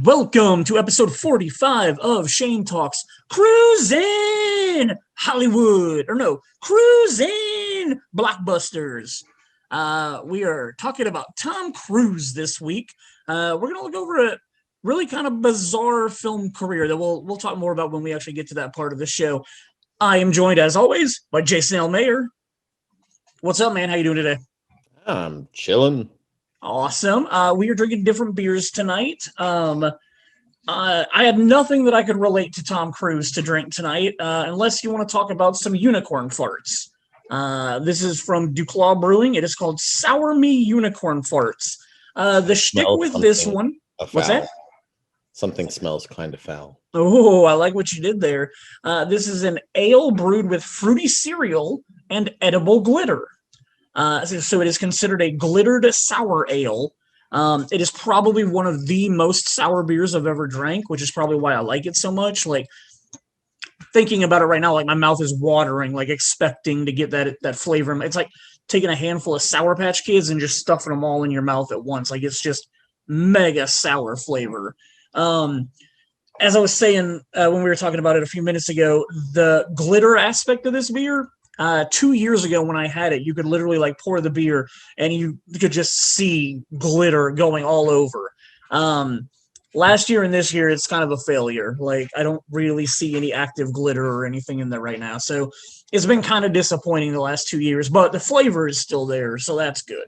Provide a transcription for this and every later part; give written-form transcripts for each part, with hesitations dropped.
Welcome to episode 45 of Shane Talks Cruis'n Hollywood, or no, Cruis'n Blockbusters. We are talking about Tom Cruise this week. We're going to look over a really kind of bizarre film career that we'll talk more about when we actually get to that part of the show. I am joined, as always, by Jason L. Mayer. What's up, man? How you doing today? I'm chilling. Awesome. We are drinking different beers tonight. I had nothing that I could relate to Tom Cruise to drink tonight, unless you want to talk about some unicorn farts. This is from Duclaw Brewing. It is called Sour Me Unicorn Farts. The shtick with this one. What's that? Something smells kind of foul. Oh, I like what you did there. This is an ale brewed with fruity cereal and edible glitter. So it is considered a glittered sour ale. It is probably one of the most sour beers I've ever drank, which is probably why I like it so much. Like, thinking about it right now, like my mouth is watering, like expecting to get that flavor. It's like taking a handful of Sour Patch Kids and just stuffing them all in your mouth at once. Like, it's just mega sour flavor. As I was saying when we were talking about it a few minutes ago, the glitter aspect of this beer, 2 years ago when I had it, you could literally like pour the beer and you could just see glitter going all over. Last year and this year, it's kind of a failure. Like, I don't really see any active glitter or anything in there right now. So it's been kind of disappointing the last 2 years, but the flavor is still there. So that's good.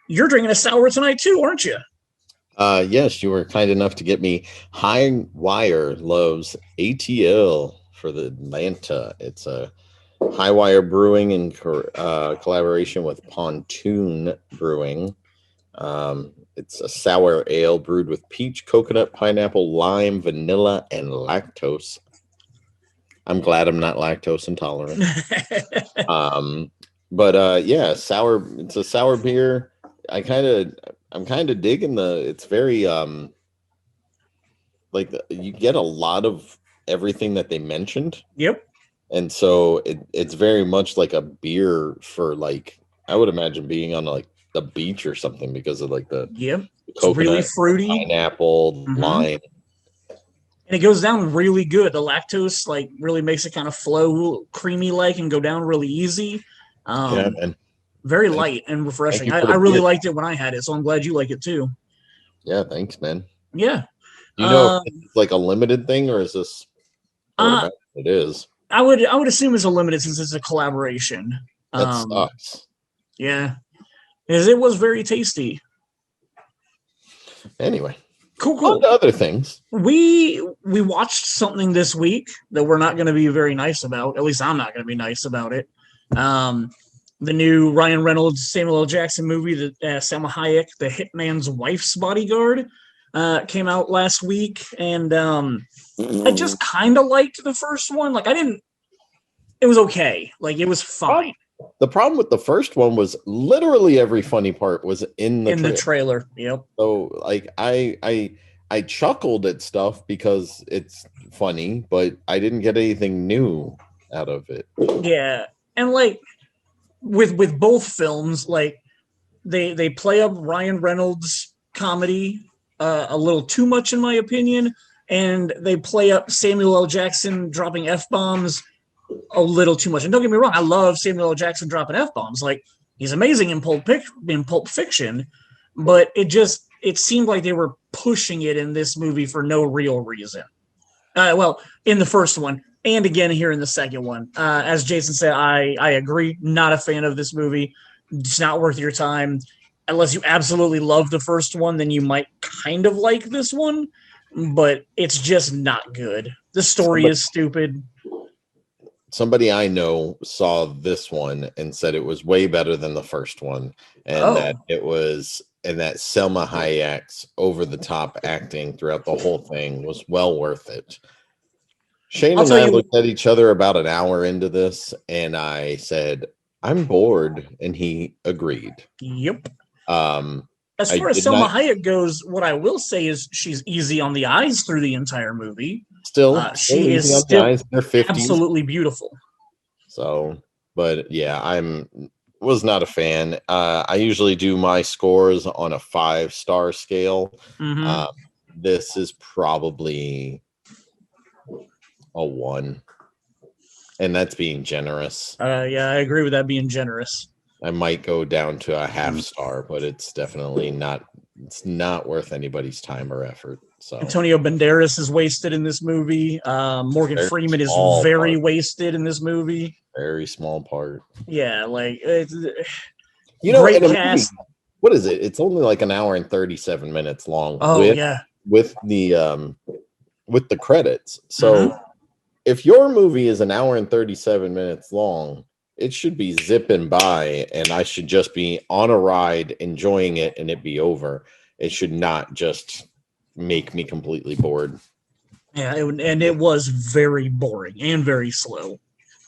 You're drinking a sour tonight too, aren't you? Yes, you were kind enough to get me High Wire Loves ATL for the Atlanta. It's a High Wire Brewing in collaboration with Pontoon Brewing. It's a sour ale brewed with peach, coconut, pineapple, lime, vanilla, and lactose. I'm glad I'm not lactose intolerant. Yeah, sour. It's a sour beer. I'm kind of digging it's very you get a lot of everything that they mentioned. Yep. And so it's very much like a beer for, like, I would imagine being on like the beach or something because of like the It's really fruity, pineapple, lime, and it goes down really good. The lactose like really makes it kind of flow creamy like and go down really easy. Yeah, man. Very light and refreshing. I really liked it when I had it, so I'm glad you like it too. Yeah, thanks, man. Yeah. Do you know if it's like a limited thing or is this? It is. I would assume it's a limited since it's a collaboration. That sucks. Yeah, because it was very tasty. Anyway, cool. On to other things. We watched something this week that we're not going to be very nice about. At least I'm not going to be nice about it. The new Ryan Reynolds, Samuel L. Jackson movie, that Salma Hayek, The Hitman's Wife's Bodyguard, came out last week, and I just kind of liked the first one. Like, it was okay. Like, it was fine. The problem with the first one was literally every funny part was in the trailer. Yep. So, like, I chuckled at stuff because it's funny, but I didn't get anything new out of it. Yeah, and like with both films, like they play up Ryan Reynolds' comedy a little too much, in my opinion, and they play up Samuel L. Jackson dropping F-bombs a little too much. And don't get me wrong, I love Samuel L. Jackson dropping F-bombs. Like, he's amazing in Pulp Fiction, but it seemed like they were pushing it in this movie for no real reason. Well, in the first one, and again here in the second one. As Jason said, I agree. Not a fan of this movie. It's not worth your time. Unless you absolutely love the first one, then you might kind of like this one. But it's just not good. The story is stupid. Somebody I know saw this one and said it was way better than the first one. And that Selma Hayek's over-the-top acting throughout the whole thing was well worth it. Shane and I looked at each other about an hour into this, and I said, I'm bored, and he agreed. Yep. As far as Selma Hayek goes, what I will say is she's easy on the eyes through the entire movie. She is still absolutely beautiful. So, but yeah, was not a fan. I usually do my scores on a 5-star scale. this is probably a 1, and that's being generous. Yeah, I agree with that being generous. I might go down to a half star, but it's definitely not. It's not worth anybody's time or effort. So Antonio Banderas is wasted in this movie. Morgan very Freeman is small very part. wasted in this movie. Very small part. Yeah, like it's In great a movie, cast. what is it? It's only like an hour and 37 minutes long Oh yeah. with the credits. So Mhm. if your movie is an hour and 37 minutes long, it should be zipping by and I should just be on a ride enjoying it and it be over. It should not just make me completely bored. Yeah, and it was very boring and very slow.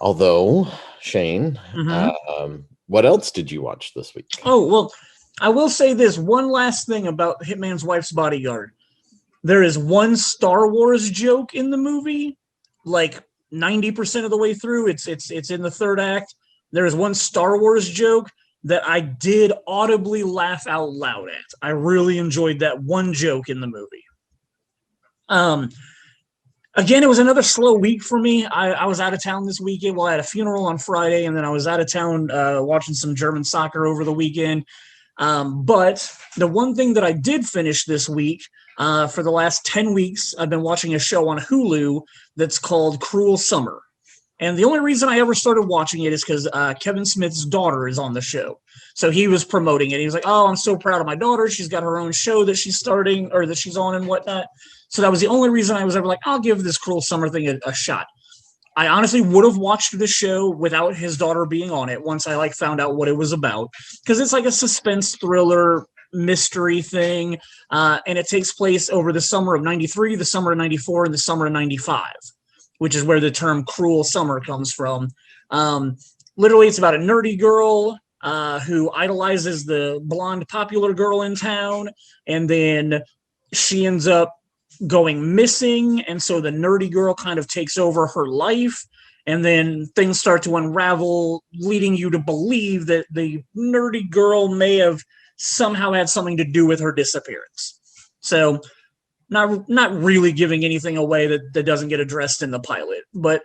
Although, Shane, Mhm. what else did you watch this week? Oh, well, I will say this one last thing about Hitman's Wife's Bodyguard. There is one Star Wars joke in the movie, like 90% of the way through. It's in the third act. There is one Star Wars joke that I did audibly laugh out loud at. I really enjoyed that one joke in the movie. Um, Again, it was another slow week for me. I was out of town this weekend. Well, I had a funeral on Friday, and then I was out of town watching some German soccer over the weekend. But the one thing that I did finish this week, for the last 10 weeks, I've been watching a show on Hulu that's called Cruel Summer. And the only reason I ever started watching it is because Kevin Smith's daughter is on the show. So he was promoting it. He was like, "Oh, I'm so proud of my daughter. She's got her own show that she's starting or that she's on and whatnot." So that was the only reason I was ever like, "I'll give this Cruel Summer thing a shot." I honestly would have watched the show without his daughter being on it once I found out what it was about, because it's like a suspense thriller mystery thing, and it takes place over the summer of '93, the summer of '94, and the summer of '95, which is where the term "cruel summer" comes from. Um, Literally, it's about a nerdy girl who idolizes the blonde popular girl in town, and then she ends up going missing, and so the nerdy girl kind of takes over her life, and then things start to unravel, leading you to believe that the nerdy girl may have somehow had something to do with her disappearance. So not really giving anything away that doesn't get addressed in the pilot. But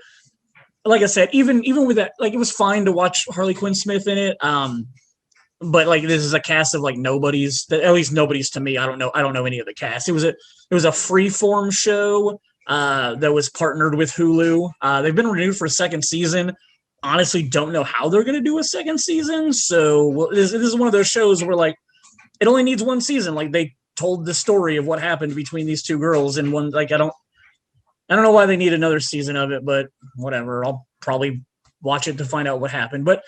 like I said, even with that, like, it was fine to watch Harley Quinn Smith in it. But like, this is a cast of like nobodies, at least nobodies to me. I don't know any of the cast. It was a freeform show that was partnered with Hulu. They've been renewed for a second season. Honestly, don't know how they're going to do a second season. So this is one of those shows where, like, it only needs one season. Like, they told the story of what happened between these two girls in one. Like, I don't know why they need another season of it, but whatever. I'll probably watch it to find out what happened. But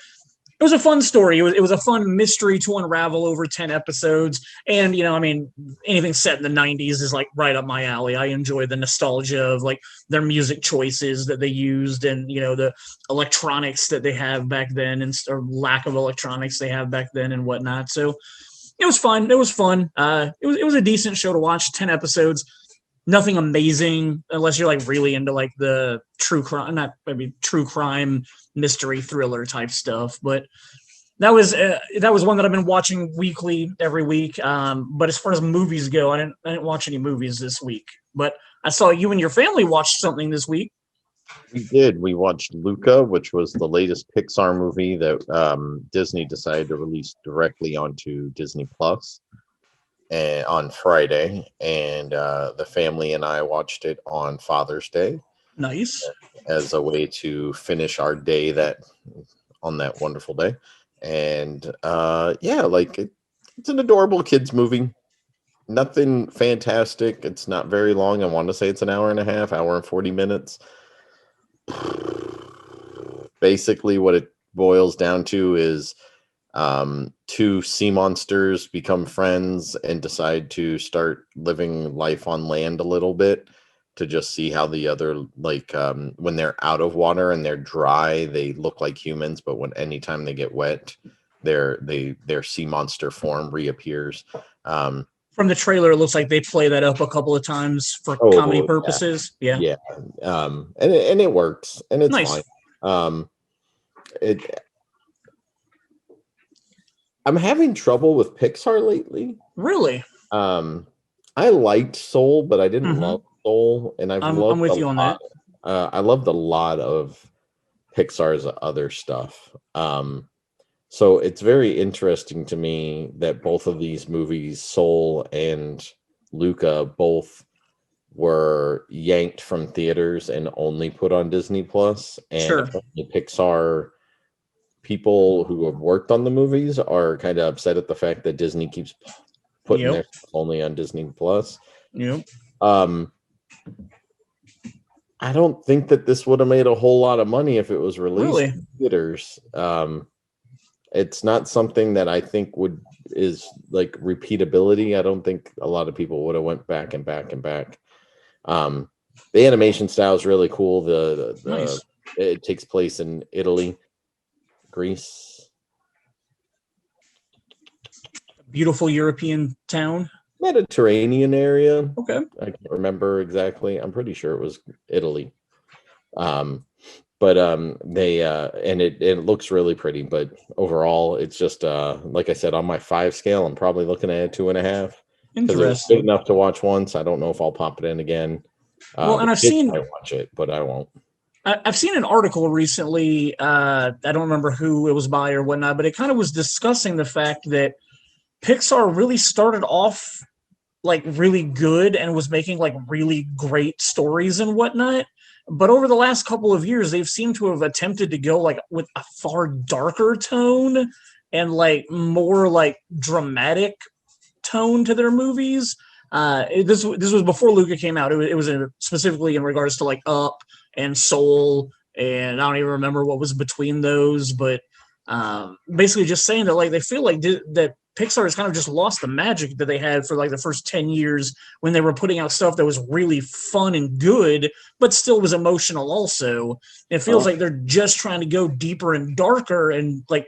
it was a fun story. It was a fun mystery to unravel over 10 episodes. And, I mean, anything set in the 90s is like right up my alley. I enjoy the nostalgia of like their music choices that they used, and, the electronics that they have back then, and or lack of electronics they have back then and whatnot. So it was fun. It was fun. It was a decent show to watch. 10 episodes. Nothing amazing unless you're like really into like the true crime, not maybe true crime mystery thriller type stuff. But that was one that I've been watching weekly every week. But as far as movies go, I didn't watch any movies this week. But I saw you and your family watched something this week. We did. We watched Luca, which was the latest Pixar movie that Disney decided to release directly onto Disney Plus and on Friday, and the family and I watched it on Father's Day Nice. as a way to finish our day on that wonderful day. And yeah, like it's an adorable kids movie. Nothing fantastic. It's not very long. I want to say it's an hour and a half, hour and 40 minutes. Basically, what it boils down to is two sea monsters become friends and decide to start living life on land a little bit to just see how the other, like, when they're out of water and they're dry, they look like humans, but anytime they get wet, their sea monster form reappears. From the trailer, it looks like they play that up a couple of times for comedy purposes. Yeah. Yeah. And it works, and it's Nice. fine. I'm having trouble with Pixar lately. Really? I liked Soul, but I didn't Hmm. love Soul, and I'm with you on that. I loved a lot of Pixar's other stuff. So it's very interesting to me that both of these movies, Soul and Luca, both were yanked from theaters and only put on Disney Plus. And Sure. apparently Pixar people who have worked on the movies are kind of upset at the fact that Disney keeps putting Yep. their stuff only on Disney Plus. Yep. Um, I don't think that this would have made a whole lot of money if it was released Really? in theaters. It's not something that I think is like repeatability. I don't think a lot of people would have went back and back and back. Um, the animation style is really cool. Nice. It takes place in Italy, Greece, Beautiful European town. Mediterranean area. Okay. I can't remember exactly. I'm pretty sure it was Italy. But they and it looks really pretty, but overall it's just like I said, on my 5 scale I'm probably looking at a 2.5 because it was good Interesting. enough to watch once. I don't know if I'll pop it in again. Well, and The kids might watch it, but I won't. I've seen an article recently. I don't remember who it was by or whatnot, but it kind of was discussing the fact that Pixar really started off like really good and was making like really great stories and whatnot. But over the last couple of years, they've seemed to have attempted to go like with a far darker tone and like more like dramatic tone to their movies. This was before Luca came out. It was specifically in regards to like Up and Soul, and I don't even remember what was between those, but basically just saying that like they feel like that Pixar has kind of just lost the magic that they had for like the first 10 years when they were putting out stuff that was really fun and good, but still was emotional also. It feels like they're just trying to go deeper and darker and like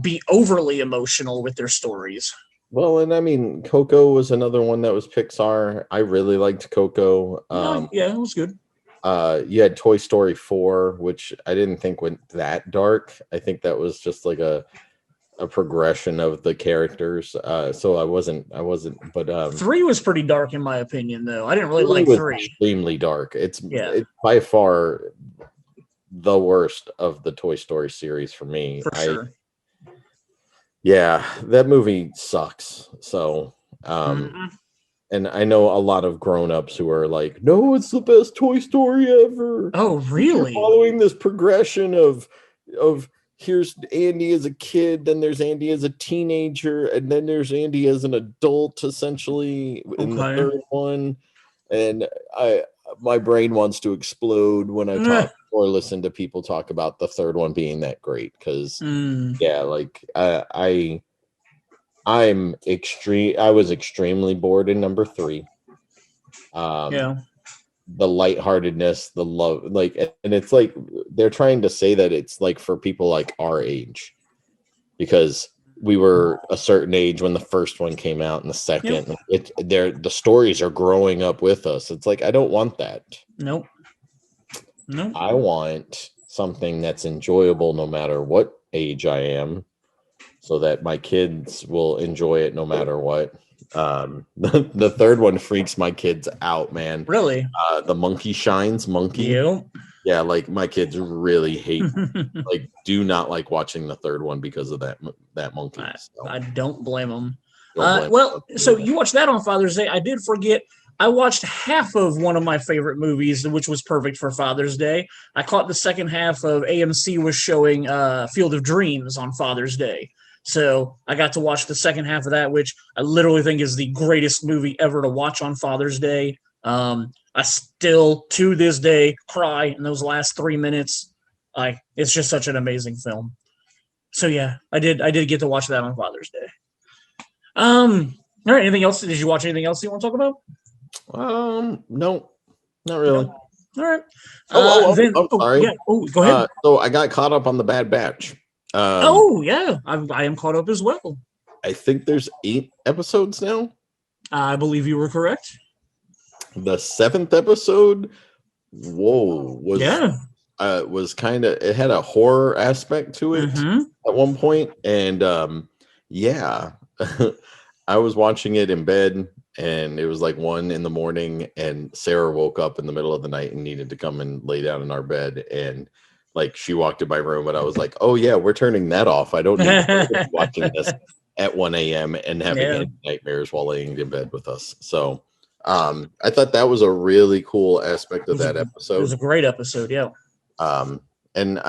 be overly emotional with their stories. Well, and I mean, Coco was another one that was Pixar. I really liked Coco. Yeah, it was good. You had Toy Story 4, which I didn't think went that dark. I think that was just like a progression of the characters. So I wasn't, but 3 was pretty dark in my opinion, though. I didn't really 3 like was 3. extremely dark. Yeah, It's by far the worst of the Toy Story series for me. for sure. Yeah, that movie sucks. So, Mhm. and I know a lot of grown-ups who are like, "No, it's the best Toy Story ever." Oh, You're really? following this progression of here's Andy as a kid, then there's Andy as a teenager, and then there's Andy as an adult, essentially in the Okay. third one. And I my brain wants to explode when I talk or listen to people talk about the third one being that great because Mm, yeah, like I was extremely bored in number 3. Um yeah. the lightheartedness, the love, like, and it's like they're trying to say that it's like for people like our age because we were a certain age when the first one came out and the Yep. second the stories are growing up with us. It's like I don't want that. Nope. Nope. I want something that's enjoyable no matter what age I am so that my kids will enjoy it no matter what. The third one freaks my kids out, man. Really? The monkey shines monkey. Yep. Yeah, like my kids really hate, like, do not like watching the third one because of that monkey. So I don't blame them. don't blame Well, them so either. you watched that on Father's Day. I did forget. I watched half of one of my favorite movies, which was perfect for Father's Day. I caught the second half of AMC was showing Field of Dreams on Father's Day. So I got to watch the second half of that, which I literally think is the greatest movie ever to watch on Father's Day. I still, to this day, cry in those last 3 minutes. It's just such an amazing film. So yeah, I did get to watch that on Father's Day. All right. Anything else? Did you watch anything else you want to talk about? No, not really. No. All right. I'm sorry. Yeah. Oh, go ahead. So I got caught up on the Bad Batch. Oh yeah, I am caught up as well. I think there's 8 episodes now. I believe you were correct. The 7th episode, whoa, Yeah. was kind of, it had a horror aspect to it at one point, and yeah, I was watching it in bed. and it was like 1 a.m, and Sarah woke up in the middle of the night and needed to come and lay down in our bed, and like she walked in my room, and I was like, oh yeah, we're turning that off. I don't need her to be watching this at 1 a.m. and having Yeah. any nightmares while laying in bed with us. So I thought that was a really cool aspect of that It was a episode. great episode. Yeah. And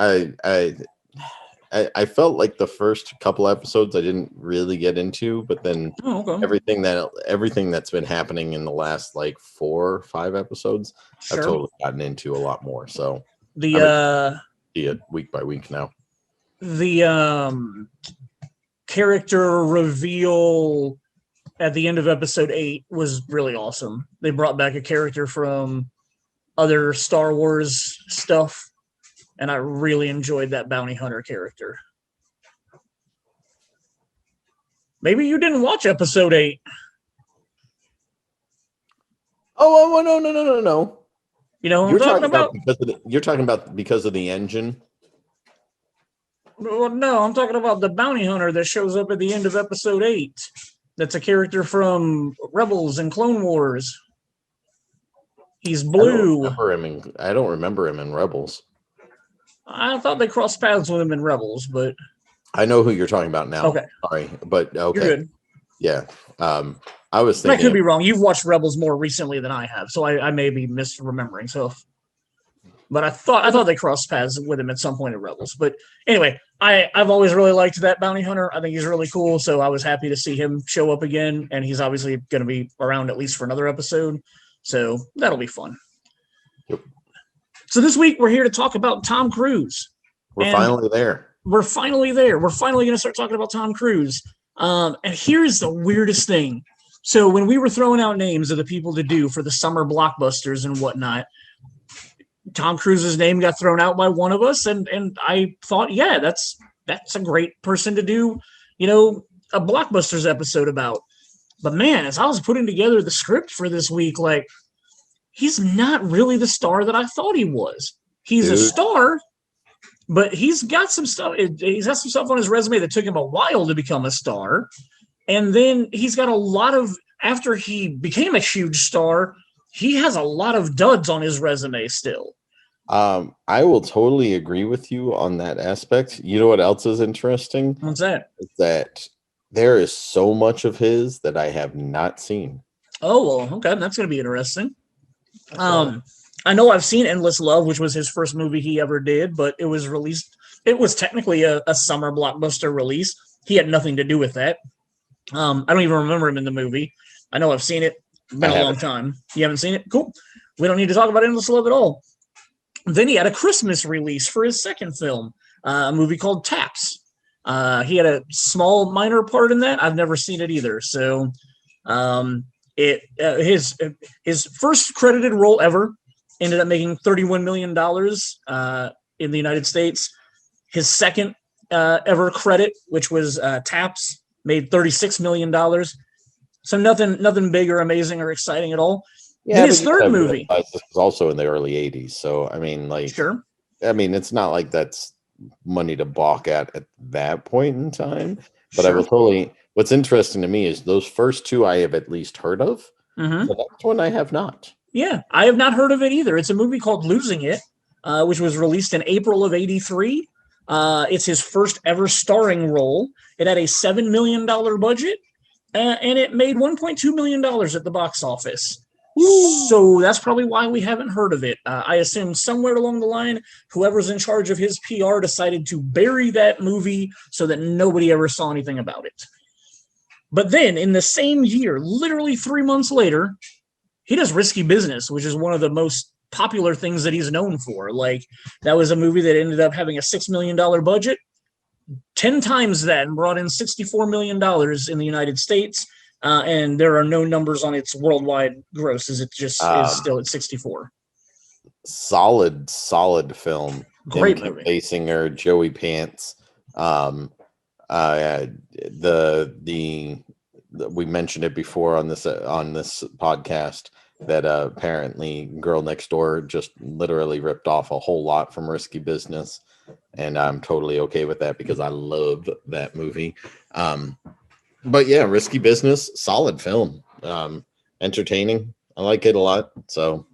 I felt like the first couple episodes I didn't really get into, but then Oh, okay. everything that's been happening in the last like 4 or 5 episodes, I've Sure. totally gotten into a lot more. So The I'm see it week by week now. the character reveal at the end of episode 8 was really awesome. They brought back a character from other Star Wars stuff, and I really enjoyed that bounty hunter character. Maybe you didn't watch episode 8. Oh no. You know what I'm talking about? You're talking about because of the engine. Well, no, I'm talking about the bounty hunter that shows up at the end of episode 8. That's a character from Rebels and Clone Wars. He's blue. I don't remember him in Rebels. I thought they crossed paths with him in Rebels, but I know who you're talking about now. Okay. Sorry, but okay. You're good. Yeah. I was thinking. I could be wrong. You've watched Rebels more recently than I have, so I may be misremembering. So, but I thought they crossed paths with him at some point in Rebels. But anyway, I've always really liked that bounty hunter. I think he's really cool. So I was happy to see him show up again, and he's obviously going to be around at least for another episode. So that'll be fun. Yep. So this week we're here to talk about Tom Cruise. We're finally there. We're finally there. We're finally going to start talking about Tom Cruise. And here's the weirdest thing. So when we were throwing out names of the people to do for the summer blockbusters and whatnot, Tom Cruise's name got thrown out by one of us, and I thought, yeah, that's a great person to do, a blockbusters episode about. But man, as I was putting together the script for this week, like, he's not really the star that I thought he was. He's a star, but he's got some stuff. He's got some stuff on his resume that took him a while to become a star. And then he's got a lot of, after he became a huge star, he has a lot of duds on his resume still. I will totally agree with you on that aspect. You know what else is interesting? What's that? It's that there is so much of his that I have not seen. Oh, well, okay. That's going to be interesting. I know I've seen Endless Love, which was his first movie he ever did, but it was released. It was technically a summer blockbuster release. He had nothing to do with that. I don't even remember him in the movie. I know I've seen it. It's been a long time. You haven't seen it? Cool. We don't need to talk about Endless Love at all. Then he had a Christmas release for his second film, a movie called Taps. He had a small minor part in that. I've never seen it either. So his first credited role ever ended up making $31 million in the United States. His second ever credit, which was Taps, made $36 million. So nothing big or amazing or exciting at all. Yeah, then his third movie was also in the early 80s. So, I mean, like, sure. I mean, it's not like that's money to balk at that point in time. But sure. I will totally, what's interesting to me is those first two I have at least heard of. Mm-hmm. The next one I have not. Yeah, I have not heard of it either. It's a movie called Losing It, which was released in April of '83. It's his first ever starring role. It had a $7 million budget, and it made $1.2 million at the box office. Ooh. So that's probably why we haven't heard of it. I assume somewhere along the line, whoever's in charge of his PR decided to bury that movie so that nobody ever saw anything about it. But then in the same year, literally 3 months later, he does Risky Business, which is one of the most popular things that he's known for. Like, that was a movie that ended up having a $6 million budget, 10 times that, and brought in $64 million in the United States. And there are no numbers on its worldwide grosses. It just is still at 64. Solid film. Great movie. Basinger, Joey Pants. We mentioned it before on this podcast that apparently Girl Next Door just literally ripped off a whole lot from Risky Business, and I'm totally okay with that because I love that movie. But yeah, Risky Business, solid film. entertaining. I like it a lot. So,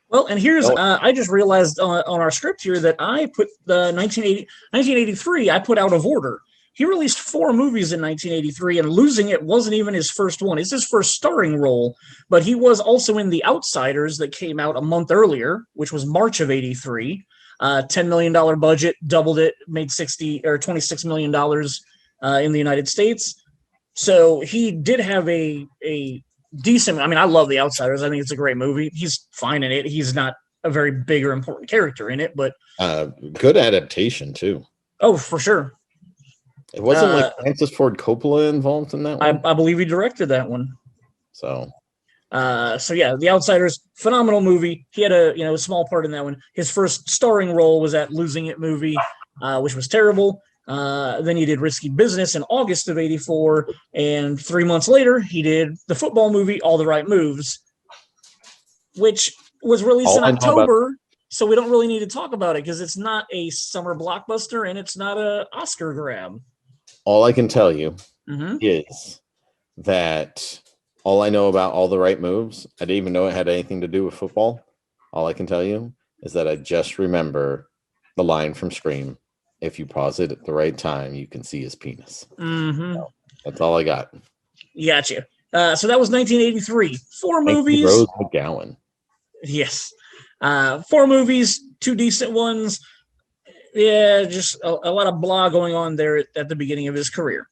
Well, and here's no, I just realized on our script here that I put the 1983 I put out of order. He released 4 movies in 1983, and Losing It wasn't even his first one. It's his first starring role, but he was also in The Outsiders that came out a month earlier, which was March of '83. $10 million budget, doubled it, made $26 million in the United States. So he did have a decent. I mean, I love The Outsiders. I think it's a great movie. He's fine in it. He's not a very big or important character in it, but good adaptation too. oh, for sure. It wasn't like Francis Ford Coppola involved in that one. I believe he directed that one. So yeah, The Outsiders, phenomenal movie. He had a small part in that one. His first starring role was that Losing It movie, which was terrible. Then he did Risky Business in August of '84, and 3 months later, he did the football movie All the Right Moves, which was released in October. So we don't really need to talk about it because it's not a summer blockbuster and it's not an Oscar grab. All I can tell you is that all I know about All the Right Moves, I didn't even know it had anything to do with football. All I can tell you is that I just remember the line from Scream. If you pause it at the right time, you can see his penis. So that's all I got. Gotcha. So that was 1983. 4 movies. Rose McGowan. Yes. 4 movies, 2 decent ones. Yeah, just a lot of blah going on there at the beginning of his career.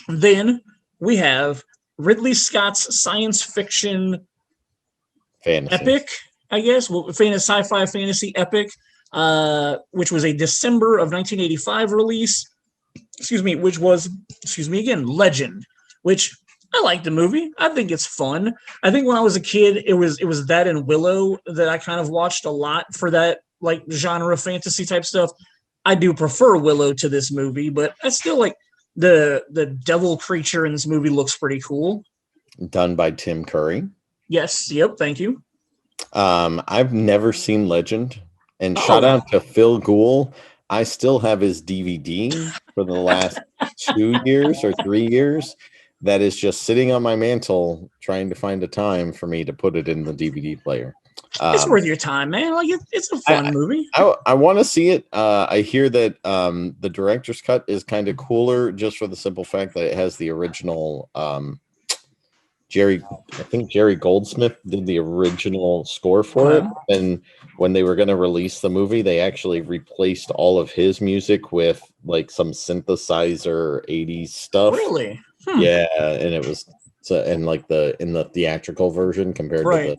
Then we have Ridley Scott's science fiction fantasy epic, I guess, sci-fi fantasy epic, which was a December of 1985 release. Which was, Legend, which I like the movie. I think it's fun. I think when I was a kid, it was that and Willow that I kind of watched a lot for that like genre fantasy type stuff. I do prefer Willow to this movie, but I still like the devil creature in this movie looks pretty cool. Done by Tim Curry. Yes. Yep. Thank you. I've never seen Legend, and shout out to Phil Gould. I still have his DVD for the last 2 years or 3 years. That is just sitting on my mantle, trying to find a time for me to put it in the DVD player. It's worth your time, man. Like it's a fun movie. I want to see it. I hear that the director's cut is kind of cooler, just for the simple fact that it has the original. Jerry Goldsmith did the original score for it, and when they were going to release the movie, they actually replaced all of his music with like some synthesizer 80s stuff. Really? Yeah, and it was in the theatrical version compared to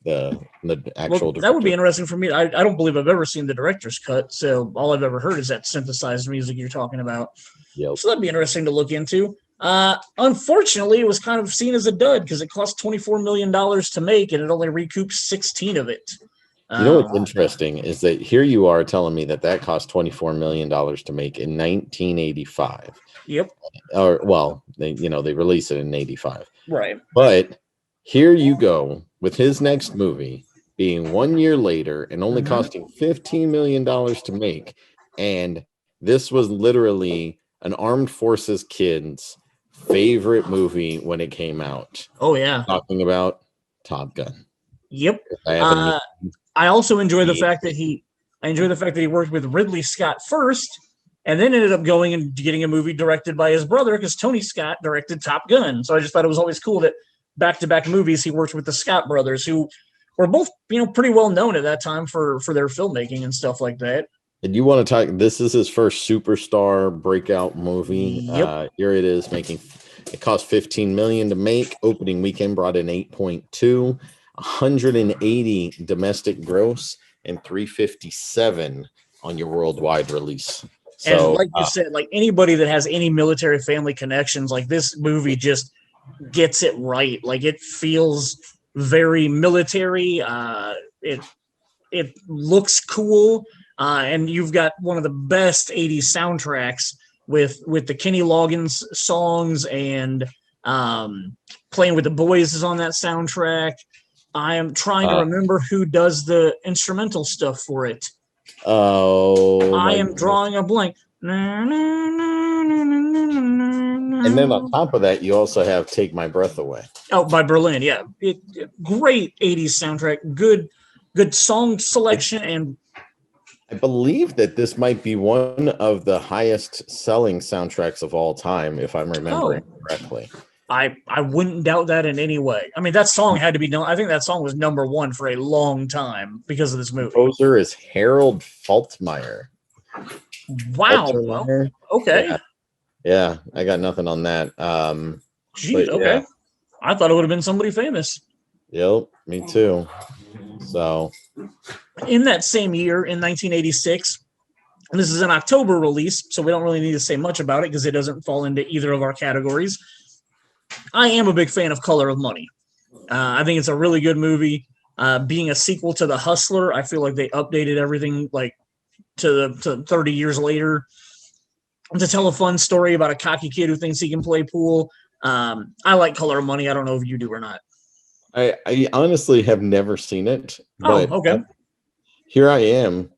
the actual. That would be interesting for me. I don't believe I've ever seen the director's cut, so all I've ever heard is that synthesized music you're talking about. Yep. So that'd be interesting to look into. Unfortunately, it was kind of seen as a dud because it cost $24 million to make, and it only recouped 16 of it. You know what's interesting is that here you are telling me that cost $24 million to make in 1985. Yep. Or well, they released it in 85. Right. But here you go with his next movie being 1 year later and only costing $15 million to make, and this was literally an armed forces kid's favorite movie when it came out. Oh yeah. Talking about Top Gun. Yep. I also enjoy the fact that he worked with Ridley Scott first, and then ended up going and getting a movie directed by his brother because Tony Scott directed Top Gun. So I just thought it was always cool that back-to-back movies he worked with the Scott brothers, who were both pretty well known at that time for their filmmaking and stuff like that. And you want to talk? This is his first superstar breakout movie. Yep. Here it is making. It cost $15 million to make. Opening weekend brought in 8.2. 180 domestic gross and 357 on your worldwide release. So, and like you said, like anybody that has any military family connections, like this movie just gets it right. Like it feels very military. It looks cool, and you've got one of the best 80s soundtracks with the Kenny Loggins songs, and Playing with the Boys is on that soundtrack. I am trying to remember who does the instrumental stuff for it. Oh, I am drawing a blank. And then on top of that, you also have Take My Breath Away. Oh, by Berlin, yeah. Great 80s soundtrack. Good song selection, and I believe that this might be one of the highest selling soundtracks of all time, if I'm remembering correctly. I wouldn't doubt that in any way. I mean, that song had to be I think that song was number one for a long time because of this movie. Composer is Harold Faltermeyer. Wow. Well, okay. Yeah, I got nothing on that. Jeez, okay. Yeah. I thought it would have been somebody famous. Yep, me too. So, in that same year, in 1986, and this is an October release, so we don't really need to say much about it because it doesn't fall into either of our categories. I am a big fan of Color of Money. I think it's a really good movie. Being a sequel to The Hustler, I feel like they updated everything like to 30 years later to tell a fun story about a cocky kid who thinks he can play pool. I like Color of Money. I don't know if you do or not. I honestly have never seen it. But okay. Here I am,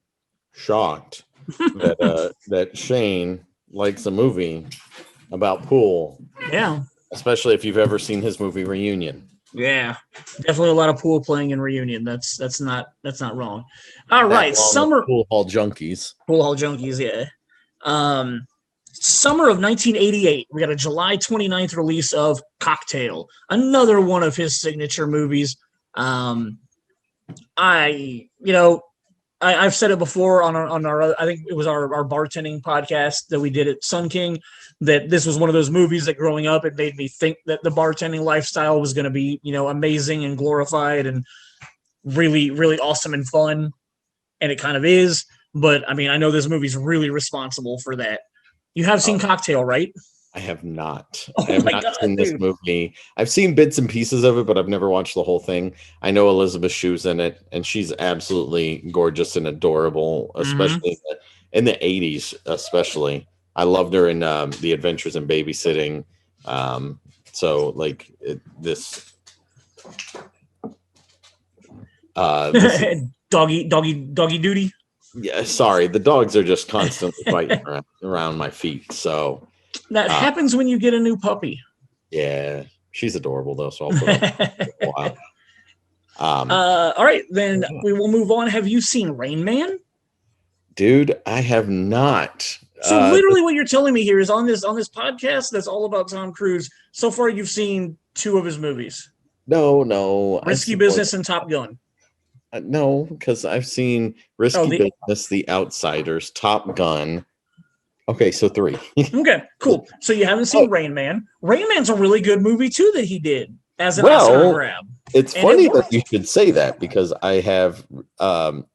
shocked that Shane likes a movie about pool. Yeah. Especially if you've ever seen his movie Reunion. Yeah, definitely a lot of pool playing in Reunion. That's not wrong. All right, summer Pool Hall Junkies. Pool Hall Junkies, yeah. Summer of 1988, we got a July 29th release of Cocktail, another one of his signature movies. I've said it before on our I think it was our bartending podcast that we did at Sun King, that this was one of those movies that growing up, it made me think that the bartending lifestyle was going to be, amazing and glorified and really, really awesome and fun. And it kind of is. But I mean, I know this movie's really responsible for that. You have seen Cocktail, right? I have not. I have not seen this movie. I've seen bits and pieces of it, but I've never watched the whole thing. I know Elizabeth Shue's in it, and she's absolutely gorgeous and adorable, especially in the 80s, especially. I loved her in The Adventures in Babysitting. Doggy duty. Yeah, sorry. The dogs are just constantly fighting around my feet. So that happens when you get a new puppy. Yeah, she's adorable though. So I'll put her a while. All right, then we will move on. Have you seen Rain Man? Dude, I have not. So literally what you're telling me here is on this podcast that's all about Tom Cruise, so far you've seen 2 of his movies. No. Risky Business and Top Gun. No, because I've seen Risky Business, The Outsiders, Top Gun. Okay, so 3. Okay, cool. So you haven't seen Rain Man. Rain Man's a really good movie too that he did as an Oscar grab. It's funny that you should say that because I have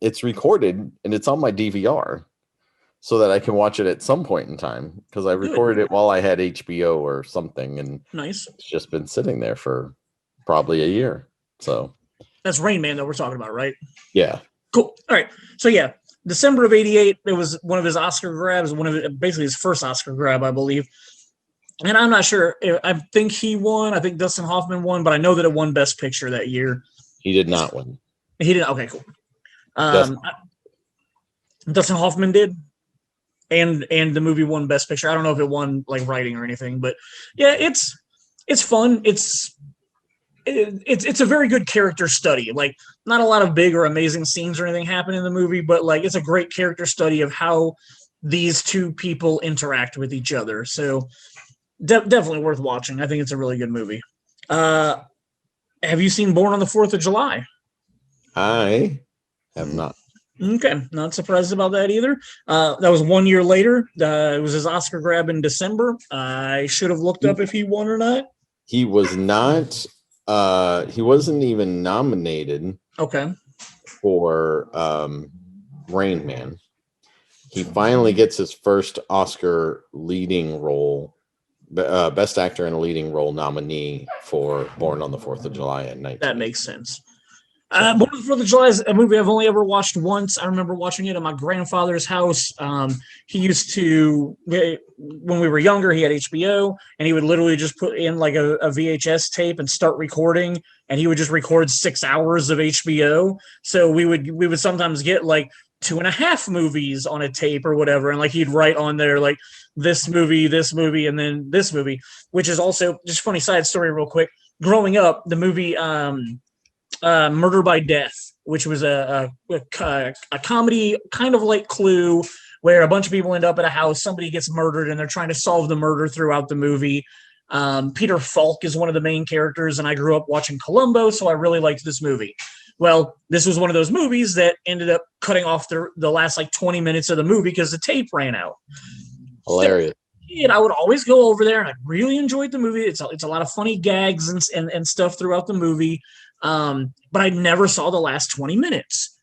it's recorded and it's on my DVR so that I can watch it at some point in time because I recorded it while I had HBO or something, and nice. It's just been sitting there for probably a year. So that's Rain Man that we're talking about, right? Yeah. Cool. All right. So yeah, December of '88, it was one of his Oscar grabs, basically his first Oscar grab, I believe. And I'm not sure. I think he won. I think Dustin Hoffman won, but I know that it won Best Picture that year. He did not win. He didn't. Okay, cool. Dustin Hoffman did, and the movie won Best Picture. I don't know if it won like writing or anything, but yeah, it's fun. It's a very good character study. Like, not a lot of big or amazing scenes or anything happen in the movie, but like it's a great character study of how these 2 people interact with each other. So definitely worth watching. I think it's a really good movie. Have you seen Born on the 4th of July? I have not. Okay, not surprised about that either. That was 1 year later. It was his Oscar grab in December. I should have looked up if he won or not. He was not. He wasn't even nominated. Okay. For Rain Man. He finally gets his first Oscar leading role, Best Actor in a Leading Role nominee for Born on the 4th of July at 19. That makes sense. Born on the 4th of July is a movie I've only ever watched once. I remember watching it at my grandfather's house. He used to, when we were younger, he had HBO, and he would literally just put in like a VHS tape and start recording, and he would just record 6 hours of HBO. So we would sometimes get like 2.5 movies on a tape or whatever, and like he'd write on there like this movie, and then this movie, which is also just funny side story real quick. Growing up, the movie Murder by Death, which was a comedy kind of like Clue, where a bunch of people end up at a house, somebody gets murdered, and they're trying to solve the murder throughout the movie. Peter Falk is one of the main characters, and I grew up watching Columbo, so I really liked this movie. Well, this was one of those movies that ended up cutting off the last like 20 minutes of the movie because the tape ran out. Hilarious. So, and I would always go over there, and I really enjoyed the movie. It's a lot of funny gags and stuff throughout the movie, but I never saw the last 20 minutes.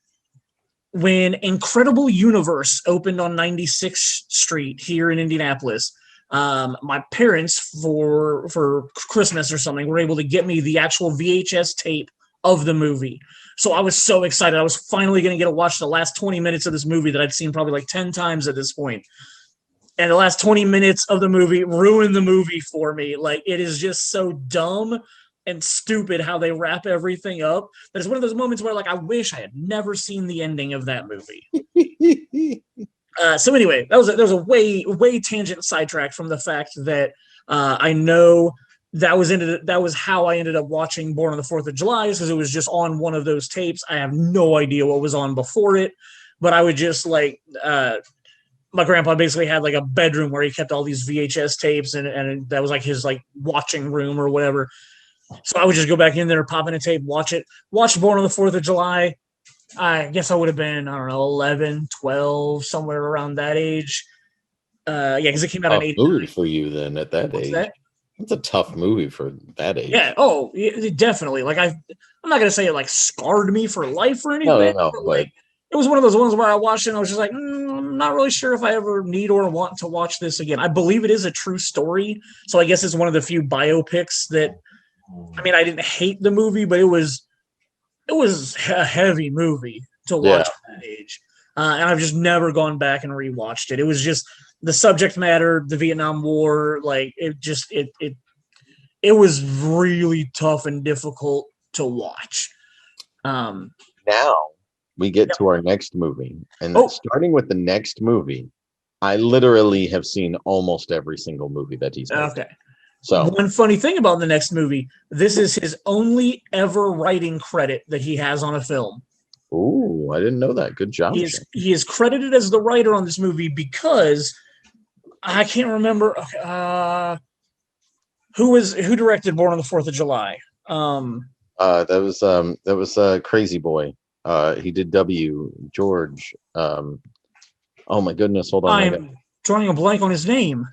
When Incredible Universe opened on 96th Street here in Indianapolis, my parents, for Christmas or something, were able to get me the actual VHS tape of the movie. So I was so excited. I was finally going to get to watch the last 20 minutes of this movie that I'd seen probably like 10 times at this point. And the last 20 minutes of the movie ruined the movie for me. Like, it is just so dumb and stupid how they wrap everything up. That it's one of those moments where, like, I wish I had never seen the ending of that movie. So anyway, that was a way tangent sidetrack from the fact that I know that was how I ended up watching Born on the 4th of July, because it was just on one of those tapes. I have no idea what was on before it, but I would just like my grandpa basically had like a bedroom where he kept all these VHS tapes, and that was like his like watching room or whatever. So I would just go back in there, pop in a tape, watch Born on the 4th of July. I guess I would have been, I don't know, 11, 12, somewhere around that age. Yeah, because it came out in 89. Movie for you then at that age. It's a tough movie for that age. Yeah. Oh, definitely. Like I'm not gonna say it like scarred me for life or anything. No, but like it was one of those ones where I watched it and I was just like, I'm not really sure if I ever need or want to watch this again. I believe it is a true story, so I guess it's one of the few biopics that. I mean, I didn't hate the movie, but it was a heavy movie to watch at that age, and I've just never gone back and rewatched it. It was just the subject matter, the Vietnam War, like it was really tough and difficult to watch. Now we get to our next movie, and starting with the next movie, I literally have seen almost every single movie that he's made. Okay. So one funny thing about the next movie, this is his only ever writing credit that he has on a film. Ooh, I didn't know that. Good job. He is credited as the writer on this movie because I can't remember who directed Born on the 4th of July. That was Crazy Boy. He did George. Oh my goodness, hold on. I'm drawing a blank on his name.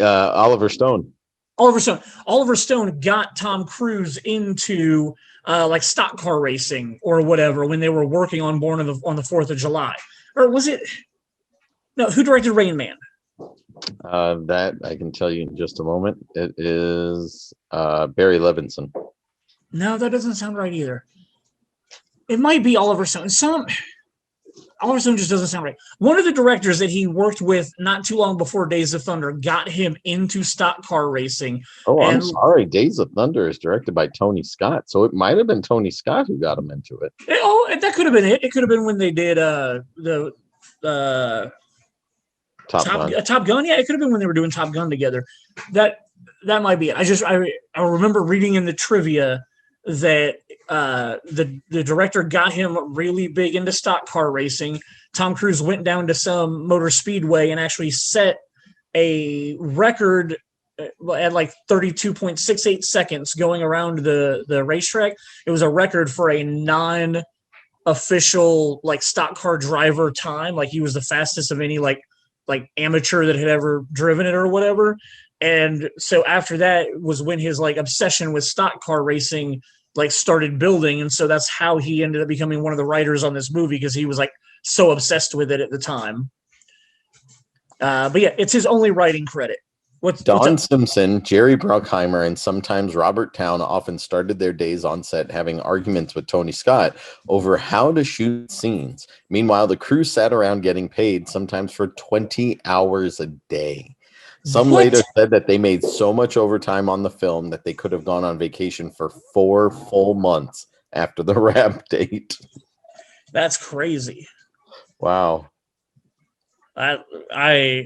Oliver Stone. Oliver Stone got Tom Cruise into like stock car racing or whatever when they were working on Born on the 4th of July. Or was it? No, who directed Rain Man? That I can tell you in just a moment. It is Barry Levinson. No, that doesn't sound right either. It might be Oliver Stone. Oliver Stone just doesn't sound right. One of the directors that he worked with not too long before Days of Thunder got him into stock car racing. Oh, I'm sorry. Days of Thunder is directed by Tony Scott, so it might have been Tony Scott who got him into it. That could have been it. It could have been when they did the Top Gun. Yeah, it could have been when they were doing Top Gun together. That might be it. I remember reading in the trivia that the director got him really big into stock car racing. Tom Cruise went down to some motor speedway and actually set a record at like 32.68 seconds going around the racetrack. It was a record for a non-official like stock car driver time. Like he was the fastest of any like amateur that had ever driven it or whatever. And so after that was when his like obsession with stock car racing like started building. And so that's how he ended up becoming one of the writers on this movie, because he was like so obsessed with it at the time. But yeah, it's his only writing credit. Don Simpson, Jerry Bruckheimer, and sometimes Robert Towne often started their days on set having arguments with Tony Scott over how to shoot scenes. Meanwhile, the crew sat around getting paid, sometimes for 20 hours a day. Some later said that they made so much overtime on the film that they could have gone on vacation for 4 full months after the wrap date. That's crazy. Wow. I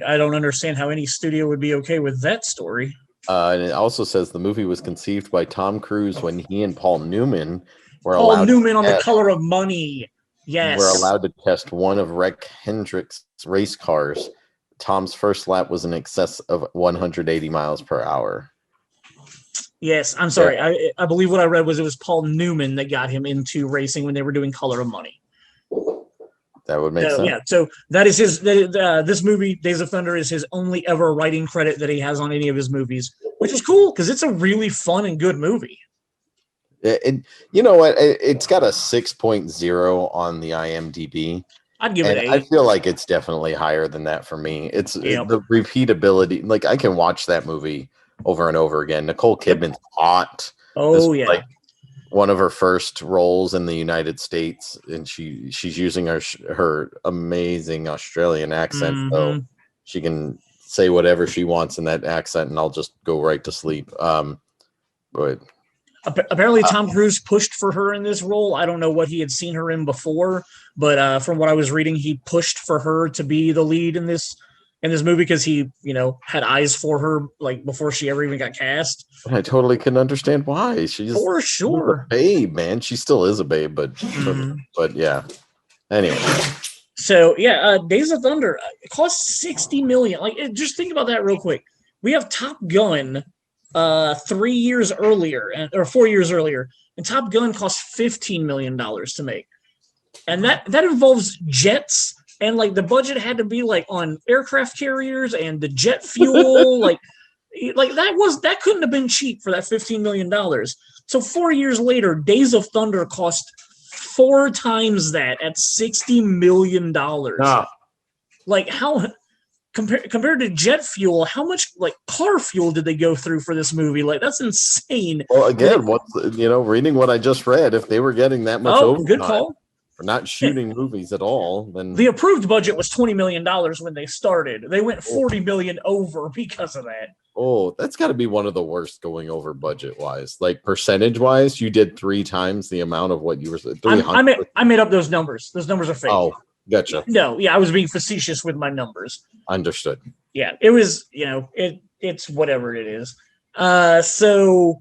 don't understand how any studio would be okay with that story. And it also says the movie was conceived by Tom Cruise when he and Paul Newman were Paul allowed Newman on The to Color of Money. were Yes. allowed to test one of Rick Hendrick's race cars. Tom's first lap was in excess of 180 miles per hour. Yes, I'm sorry. I believe what I read was it was Paul Newman that got him into racing when they were doing Color of Money. That would make sense. Yeah, so that is his. This movie, Days of Thunder, is his only ever writing credit that he has on any of his movies, which is cool because it's a really fun and good movie. You know what? It's got a 6.0 on the IMDb. I'd give it 8. I feel like it's definitely higher than that for me. The repeatability. Like I can watch that movie over and over again. Nicole Kidman's hot. Oh yeah. Like one of her first roles in the United States, and she's using her amazing Australian accent, so she can say whatever she wants in that accent, and I'll just go right to sleep. But apparently Tom Cruise pushed for her in this role. I don't know what he had seen her in before, but from what I was reading, he pushed for her to be the lead in this movie because he, had eyes for her like before she ever even got cast. I totally can understand why. She's for sure a babe, man. She still is a babe, but yeah. Anyway. So yeah, Days of Thunder it cost $60 million. Like, just think about that real quick. We have Top Gun 3 years earlier, or 4 years earlier, and Top Gun cost $15 million to make, and that involves jets. And like the budget had to be like on aircraft carriers and the jet fuel, like that couldn't have been cheap for that $15 million. So 4 years later, Days of Thunder cost 4 times that at $60 million. Like how compared to jet fuel, how much like car fuel did they go through for this movie? Like that's insane. Well, again, reading what I just read, if they were getting that much overtime, good call. For not shooting movies at all, then the approved budget was $20 million when they started. They went $40 million over because of that. Oh, that's got to be one of the worst going over budget wise. Like percentage wise, you did 3 times the amount of what you were. I made up those numbers. Those numbers are fake. Oh, gotcha. No, yeah, I was being facetious with my numbers. Understood. Yeah, it was. It's whatever it is. So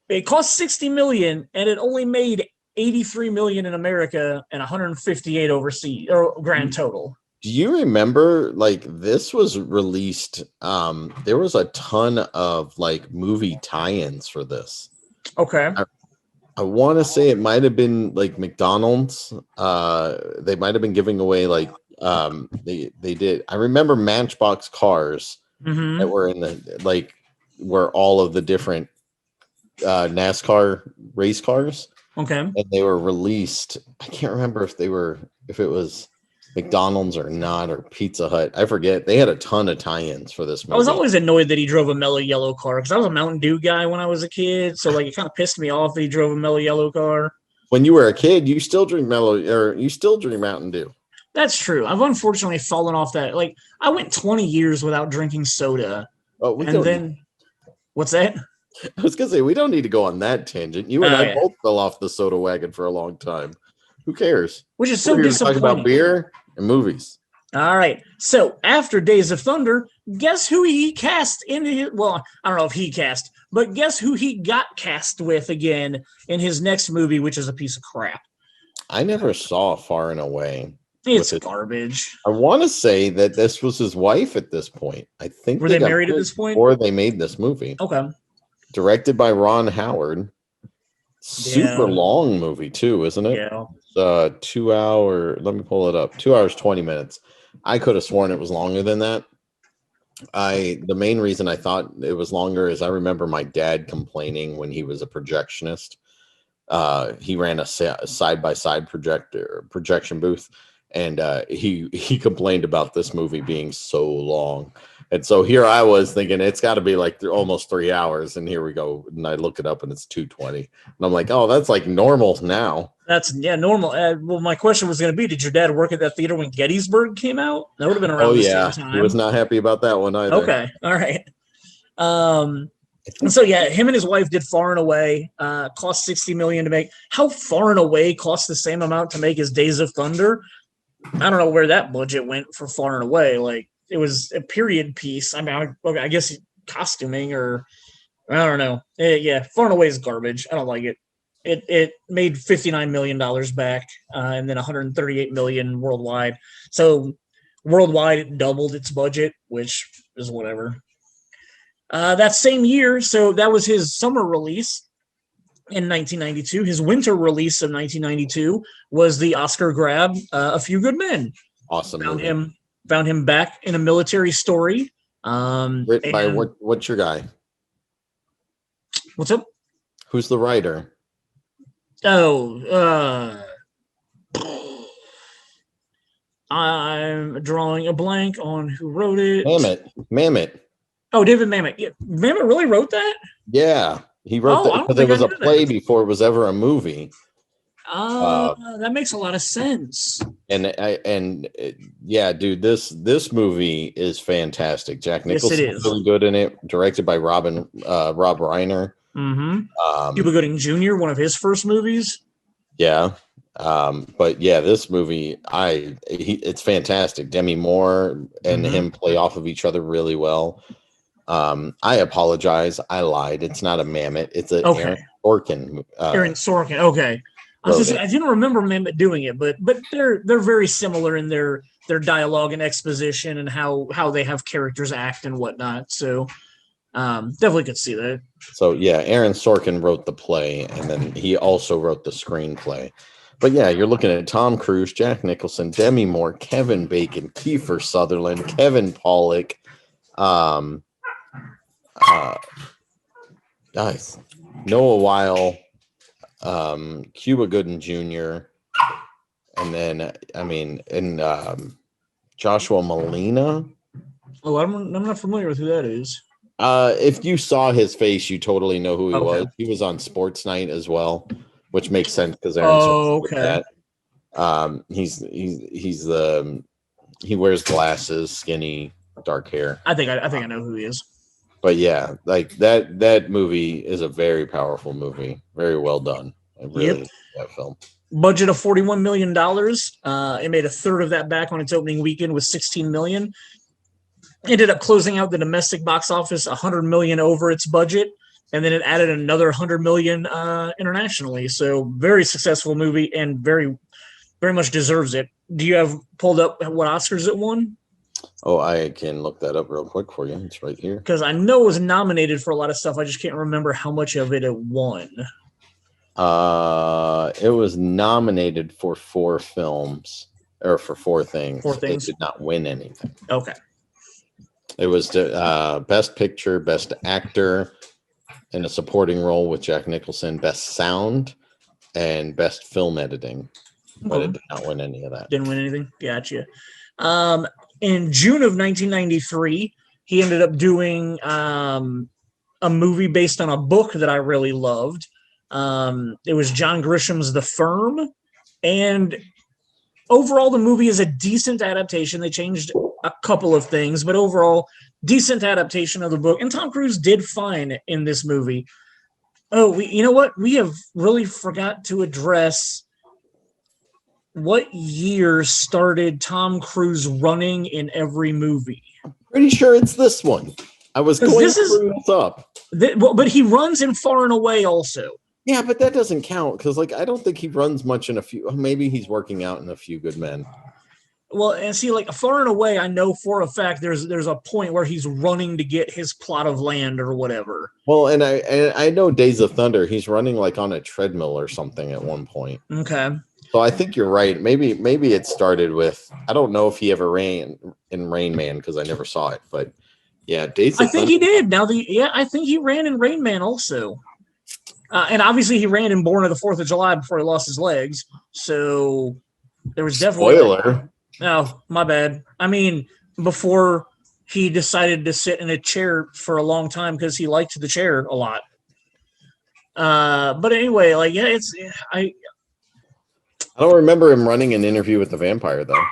it cost $60 million, and it only made $83 million in America and 158 overseas, or grand total. Do you remember, like, this was released? There was a ton of like movie tie-ins for this. Okay. I want to say it might have been like McDonald's. They might have been giving away like they did. I remember Matchbox cars that were in the like were all of the different NASCAR race cars. Okay. And they were released. I can't remember if it was McDonald's or not, or Pizza Hut. I forget. They had a ton of tie-ins for this movie. I was always annoyed that he drove a mellow yellow car because I was a Mountain Dew guy when I was a kid. So like it kind of pissed me off that he drove a mellow yellow car. When you were a kid, you still drink you still drink Mountain Dew. That's true. I've unfortunately fallen off that. Like I went 20 years without drinking soda. Oh, what's that? I was gonna say we don't need to go on that tangent. You and I both fell off the soda wagon for a long time. Who cares? Which is so disappointing. Talk about beer and movies. All right. So after Days of Thunder, guess who he cast in his? Well, I don't know if he cast, but guess who he got cast with again in his next movie, which is a piece of crap. I never saw Far and Away. It's garbage. I want to say that this was his wife at this point. I think were they married at this point, or they made this movie. Okay. Directed by Ron Howard. Super long movie too, isn't it? Yeah. It's 2 hour. Let me pull it up. 2 hours 20 minutes. I could have sworn it was longer than that. The main reason I thought it was longer is I remember my dad complaining when he was a projectionist. He ran a side-by-side projection booth, and he complained about this movie being so long. And so here I was thinking it's got to be like almost 3 hours, and here we go. And I look it up, and it's 2:20, and I'm like, oh, that's like normal now. That's normal. Well, my question was going to be, did your dad work at that theater when Gettysburg came out? That would have been around the same time. He was not happy about that one either. Okay, all right. And so him and his wife did Far and Away. Cost $60 million to make. How Far and Away cost the same amount to make as Days of Thunder? I don't know where that budget went for Far and Away. Like it was a period piece. I mean, I guess costuming or I don't know. Yeah, Far and Away is garbage. I don't like it. It made $59 million back, and then 138 million worldwide. So worldwide, it doubled its budget, which is whatever. That same year, so that was his summer release in 1992. His winter release of 1992 was the Oscar grab, A Few Good Men. Awesome Found movie. him back in a military story. Written by what's your guy? What's up? Who's the writer? Oh, I'm drawing a blank on who wrote it. Mamet. Oh, David Mamet. Yeah, Mamet really wrote that? Yeah, he wrote that because it was a play before it was ever a movie. That makes a lot of sense. And yeah, dude, this movie is fantastic. Jack Nicholson is really good in it. Directed by Rob Reiner. Mm-hmm. Cuba Gooding Jr., one of his first movies. Yeah. But yeah, this movie, it's fantastic. Demi Moore and him play off of each other really well. I apologize. I lied. It's not a Mamet. It's a Aaron Sorkin. Aaron Sorkin. Okay. I didn't remember Mamet doing it, but they're very similar in their dialogue and exposition and how they have characters act and whatnot. So definitely could see that. So yeah, Aaron Sorkin wrote the play, and then he also wrote the screenplay. But yeah, you're looking at Tom Cruise, Jack Nicholson, Demi Moore, Kevin Bacon, Kiefer Sutherland, Kevin Pollak, guys, Noah Weil, Cuba Gooding Jr., and then Joshua Malina. Oh, I'm not familiar with who that is. If you saw his face, you totally know who he was. He was on Sports Night as well, which makes sense because That. He wears glasses, skinny, dark hair. I think I know who he is. But yeah, like that movie is a very powerful movie, very well done. I really like that film. Budget of $41 million. It made a third of that back on its opening weekend with $16 million. Ended up closing out the domestic box office $100 million over its budget, and then it added another $100 million internationally. So very successful movie and very, very much deserves it. Do you have pulled up what Oscars it won? Oh, I can look that up real quick for you. It's right here. Because I know it was nominated for a lot of stuff. I just can't remember how much of it won. It was nominated for 4 films or for 4 things. 4 things. It did not win anything. Okay. It was Best Picture, Best Actor in a Supporting Role with Jack Nicholson, Best Sound, and Best Film Editing. But it did not win any of that. Didn't win anything? Gotcha. In June of 1993, he ended up doing a movie based on a book that I really loved. It was John Grisham's The Firm. And overall, the movie is a decent adaptation. They changed a couple of things, but overall, decent adaptation of the book. And Tom Cruise did fine in this movie. Oh, you know what? We have really forgot to address what year started Tom Cruise running in every movie. I'm pretty sure it's this one. I was going through this up. But he runs in Far and Away also. Yeah, but that doesn't count because, I don't think he runs much in a few. Maybe he's working out in A Few Good Men. Well, and see, Far and Away, I know for a fact there's a point where he's running to get his plot of land or whatever. Well, and I know Days of Thunder, he's running on a treadmill or something at one point. Okay. So I think you're right. Maybe it started with, I don't know if he ever ran in Rain Man because I never saw it, but yeah, Days of Thunder. I think he did. I think he ran in Rain Man also. And obviously he ran in Born of the 4th of July before he lost his legs. So there was definitely spoiler. Oh, my bad. I mean, before he decided to sit in a chair for a long time because he liked the chair a lot. But anyway, I don't remember him running an Interview with the Vampire though.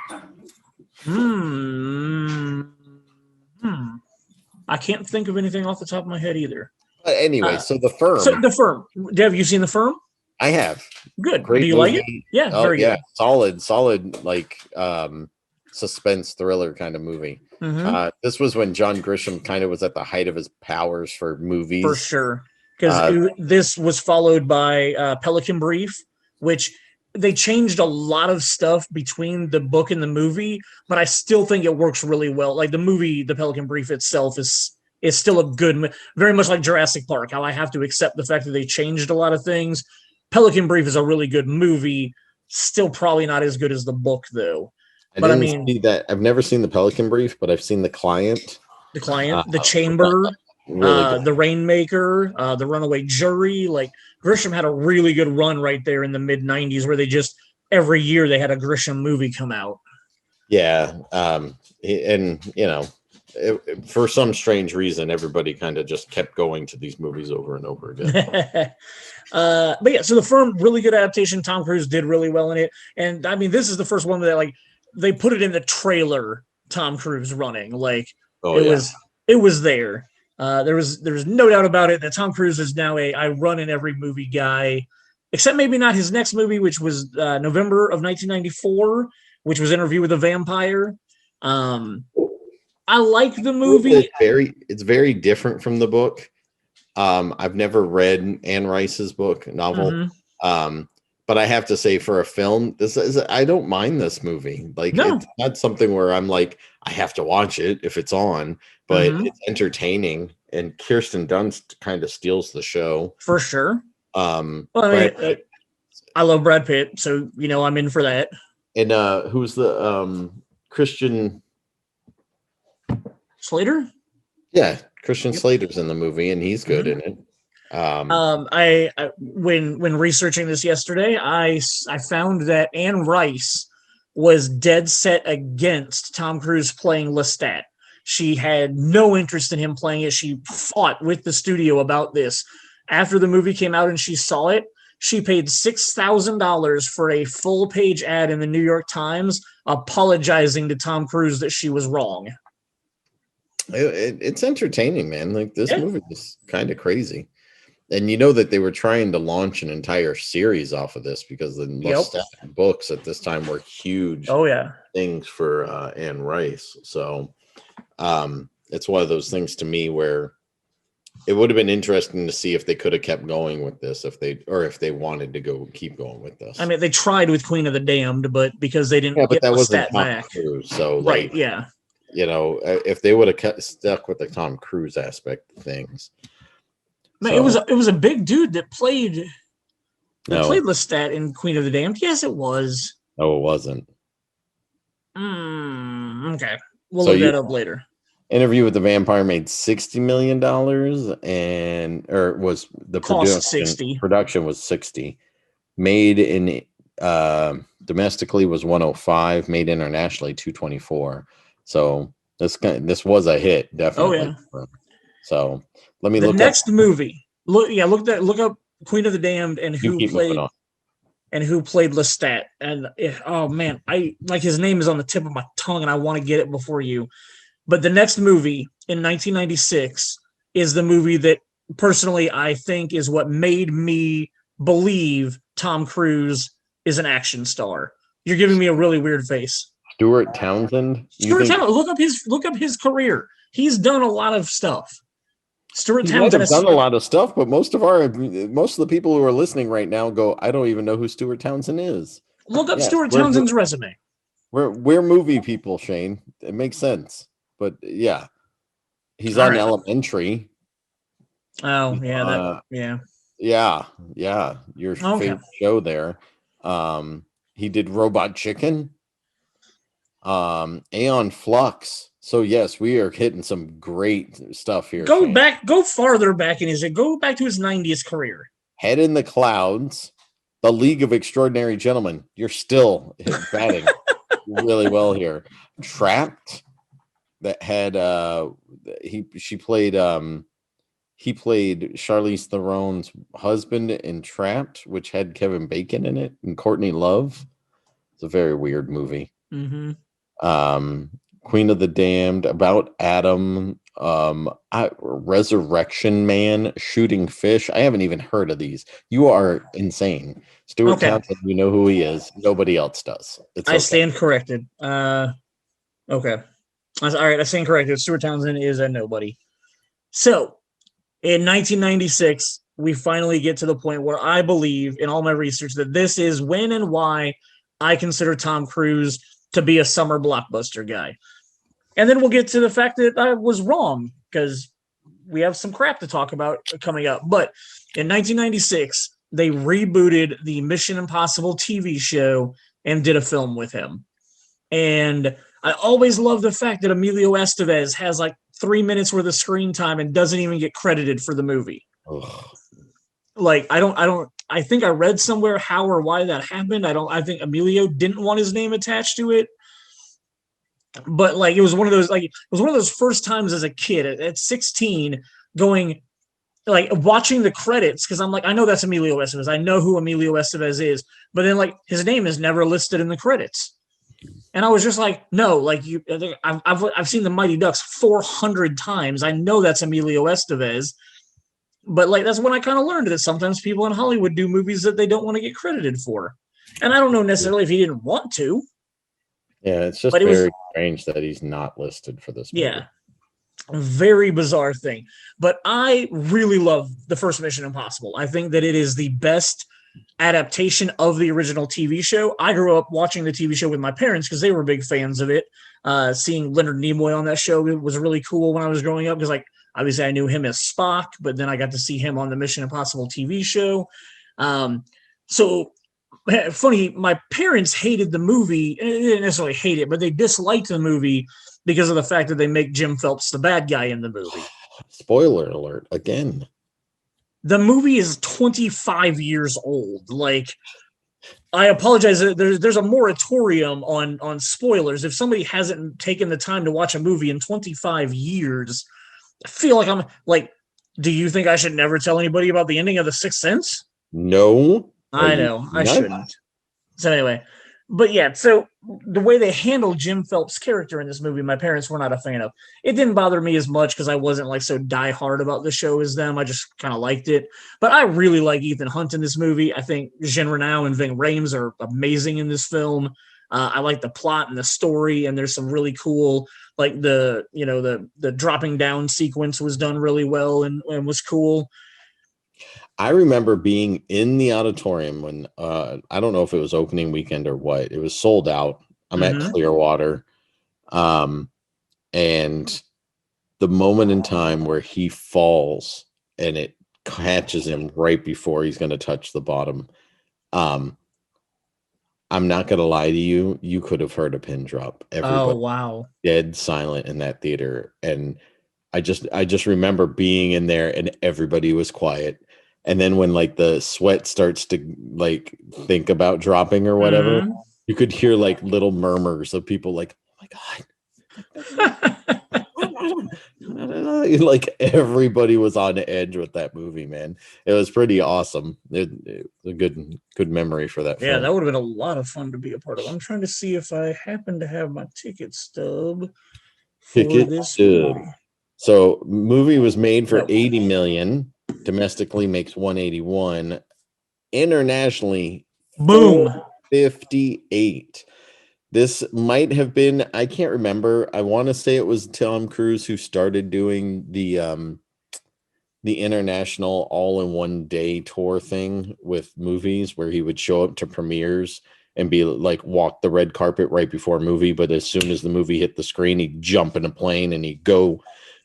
I can't think of anything off the top of my head either. But anyway, so The Firm. So The Firm. Have you seen The Firm? I have. Good. Do Great you like it? movie. Yeah, Oh very yeah, good. solid like suspense thriller kind of movie. Mm-hmm. This was when John Grisham kind of was at the height of his powers for For movies. sure. Because Uh, this was followed by Pelican Brief, which they changed a lot of stuff between the book and the movie, but I still think it works really well. Like the movie, The Pelican Brief itself is still a good, very much like Jurassic Park. How I have to accept the fact that they changed a lot of things. Pelican Brief is a really good movie. Still probably not as good as the book though. I But I didn't mean, see that. I've never seen the Pelican Brief, but I've seen The Client. The Client, Uh, The Chamber, really good. The Rainmaker, The Runaway Jury. Like Grisham had a really good run right there in the mid '90s, where they just every year they had a Grisham movie come out. Yeah, and for some strange reason, everybody kind of just kept going to these movies over and over again. But yeah, so The Firm, really good adaptation. Tom Cruise did really well in it, and I mean, this is the first one that like they put it in the trailer. Tom Cruise running, like Oh it yeah, was there. There was no doubt about it that Tom Cruise is now a I run in every movie guy, except maybe not his next movie, which was November of 1994, which was Interview with a Vampire. Um, I like the movie. it's very different from the book. I've never read Anne Rice's book novel. Mm-hmm. Um, but I have to say, for a film, this is I don't mind this movie. Like, No. it's not something where I'm like, I have to watch it if it's on, but Mm-hmm. it's entertaining, and Kirsten Dunst kind of steals the show. For sure. Well, I mean, Brad Pitt, I love Brad Pitt, so I'm in for that. and who's the Christian? Slater. Yeah, Christian Yep. Slater's in the movie, and he's good Mm-hmm. in it. I when researching this yesterday, I found that Anne Rice was dead set against Tom Cruise playing Lestat. She had no interest in him playing it. She fought with the studio about this. After the movie came out and she saw it, she paid $6,000 for a full page ad in the New York Times apologizing to Tom Cruise that she was wrong. It's entertaining, man. Like, this Yeah. movie is kind of crazy. And you know that they were trying to launch an entire series off of this, because the Lestat books at this time were huge Oh yeah. things for Anne Rice. So it's one of those things to me where it would have been interesting to see if they could have kept going with this, if they wanted to keep going with this. I mean, they tried with Queen of the Damned, but because they didn't get that the wasn't stat Tom back. Cruise, so Right, yeah. If they would have stuck with the Tom Cruise aspect of things. Man, it was a big dude that played No. Lestat in Queen of the Damned. Yes, it was. No, it wasn't. Okay, we'll look that up later. Interview with the Vampire made $60 million, was the Cost 60. Production was 60. Made in domestically was 105. Made internationally 224. So this was a hit, definitely. Oh yeah. So let me the look next up movie. Look up Queen of the Damned and who played Lestat. And oh man, I like his name is on the tip of my tongue, and I want to get it before you. But the next movie in 1996 is the movie that personally I think is what made me believe Tom Cruise is an action star. You're giving me a really weird face. Stuart Townsend. Look up his career. He's done a lot of stuff. Stuart Townsend has done a lot of stuff, but most of the people who are listening right now go, I don't even know who Stuart Townsend is. Look up Stuart Townsend's resume. We're movie people, Shane. It makes sense. But yeah, he's on Elementary. Oh yeah, yeah. Yeah. Your favorite show there. He did Robot Chicken. Aeon Flux. So yes, we are hitting some great stuff here. Go farther back go back to his 90s career. Head in the Clouds, The League of Extraordinary Gentlemen. You're still batting really well here. Trapped. That had he played Charlize Theron's husband in Trapped, which had Kevin Bacon in it and Courtney Love. It's a very weird movie. Mm-hmm. Queen of the Damned, About Adam, Resurrection Man, Shooting Fish. I haven't even heard of these. You are insane. Stuart Okay, Townsend, you know who he is. Nobody else does. It's I okay. stand corrected. Okay. All right, I stand corrected. Stuart Townsend is a nobody. So, in 1996, we finally get to the point where I believe in all my research that this is when and why I consider Tom Cruise to be a summer blockbuster guy. And then we'll get to the fact that I was wrong because we have some crap to talk about coming up. But in 1996, they rebooted the Mission Impossible TV show and did a film with him. And I always love the fact that Emilio Estevez has like 3 minutes worth of screen time and doesn't even get credited for the movie. Ugh. Like, I think I read somewhere how or why that happened. I think Emilio didn't want his name attached to it. But like, it was one of those first times as a kid at 16 going, like, watching the credits, because I'm like, I know that's Emilio Estevez. I know who Emilio Estevez is. But then, like, his name is never listed in the credits. And I was just like, no, like, I've seen the Mighty Ducks 400 times. I know that's Emilio Estevez. But like, that's when I kind of learned that sometimes people in Hollywood do movies that they don't want to get credited for. And I don't know necessarily if he didn't want to. Yeah, it's just But it was, very strange that he's not listed for this movie. yeah, a very bizarre thing. But I really love the first Mission Impossible. I think that it is the best adaptation of the original TV show. I grew up watching the TV show with my parents because they were big fans of it. Seeing Leonard Nimoy on that show was really cool when I was growing up because, like, obviously I knew him as Spock, but then I got to see him on the Mission Impossible TV show. So funny, my parents hated the movie. They didn't necessarily hate it, but they disliked the movie because of the fact that they make Jim Phelps the bad guy in the movie. Spoiler alert again. The movie is 25 years old. Like, I apologize. There's a moratorium on spoilers. If somebody hasn't taken the time to watch a movie in 25 years, I feel like I'm like, do you think I should never tell anybody about the ending of The Sixth Sense? No. I know, I shouldn't. So anyway, but yeah, so the way they handled Jim Phelps' character in this movie, my parents were not a fan of. It didn't bother me as much because I wasn't like so diehard about the show as them. I just kind of liked it. But I really like Ethan Hunt in this movie. I think Jean Reno and Ving Rhames are amazing in this film. I like the plot and the story, and there's some really cool, like the dropping down sequence was done really well and was cool. I remember being in the auditorium when I don't know if it was opening weekend or what. It was sold out. I'm at Clearwater. And the moment in time where he falls and it catches him right before he's going to touch the bottom. I'm not going to lie to you. You could have heard a pin drop. Everybody wow. dead silent in that theater. And I just remember being in there and everybody was quiet. And then when like the sweat starts to like think about dropping or whatever, you could hear like little murmurs of people like, oh my God. Like everybody was on edge with that movie, man. It was pretty awesome. It was a good memory for that film. That would have been a lot of fun to be a part of. I'm trying to see if I happen to have my ticket stub for this movie. So movie was made for 80 million. Domestically makes 181. Internationally, boom, 458. This might have been, I can't remember. I want to say it was Tom Cruise who started doing the international all-in-one-day tour thing with movies where he would show up to premieres and be like walk the red carpet right before a movie, but as soon as the movie hit the screen, he'd jump in a plane and he'd go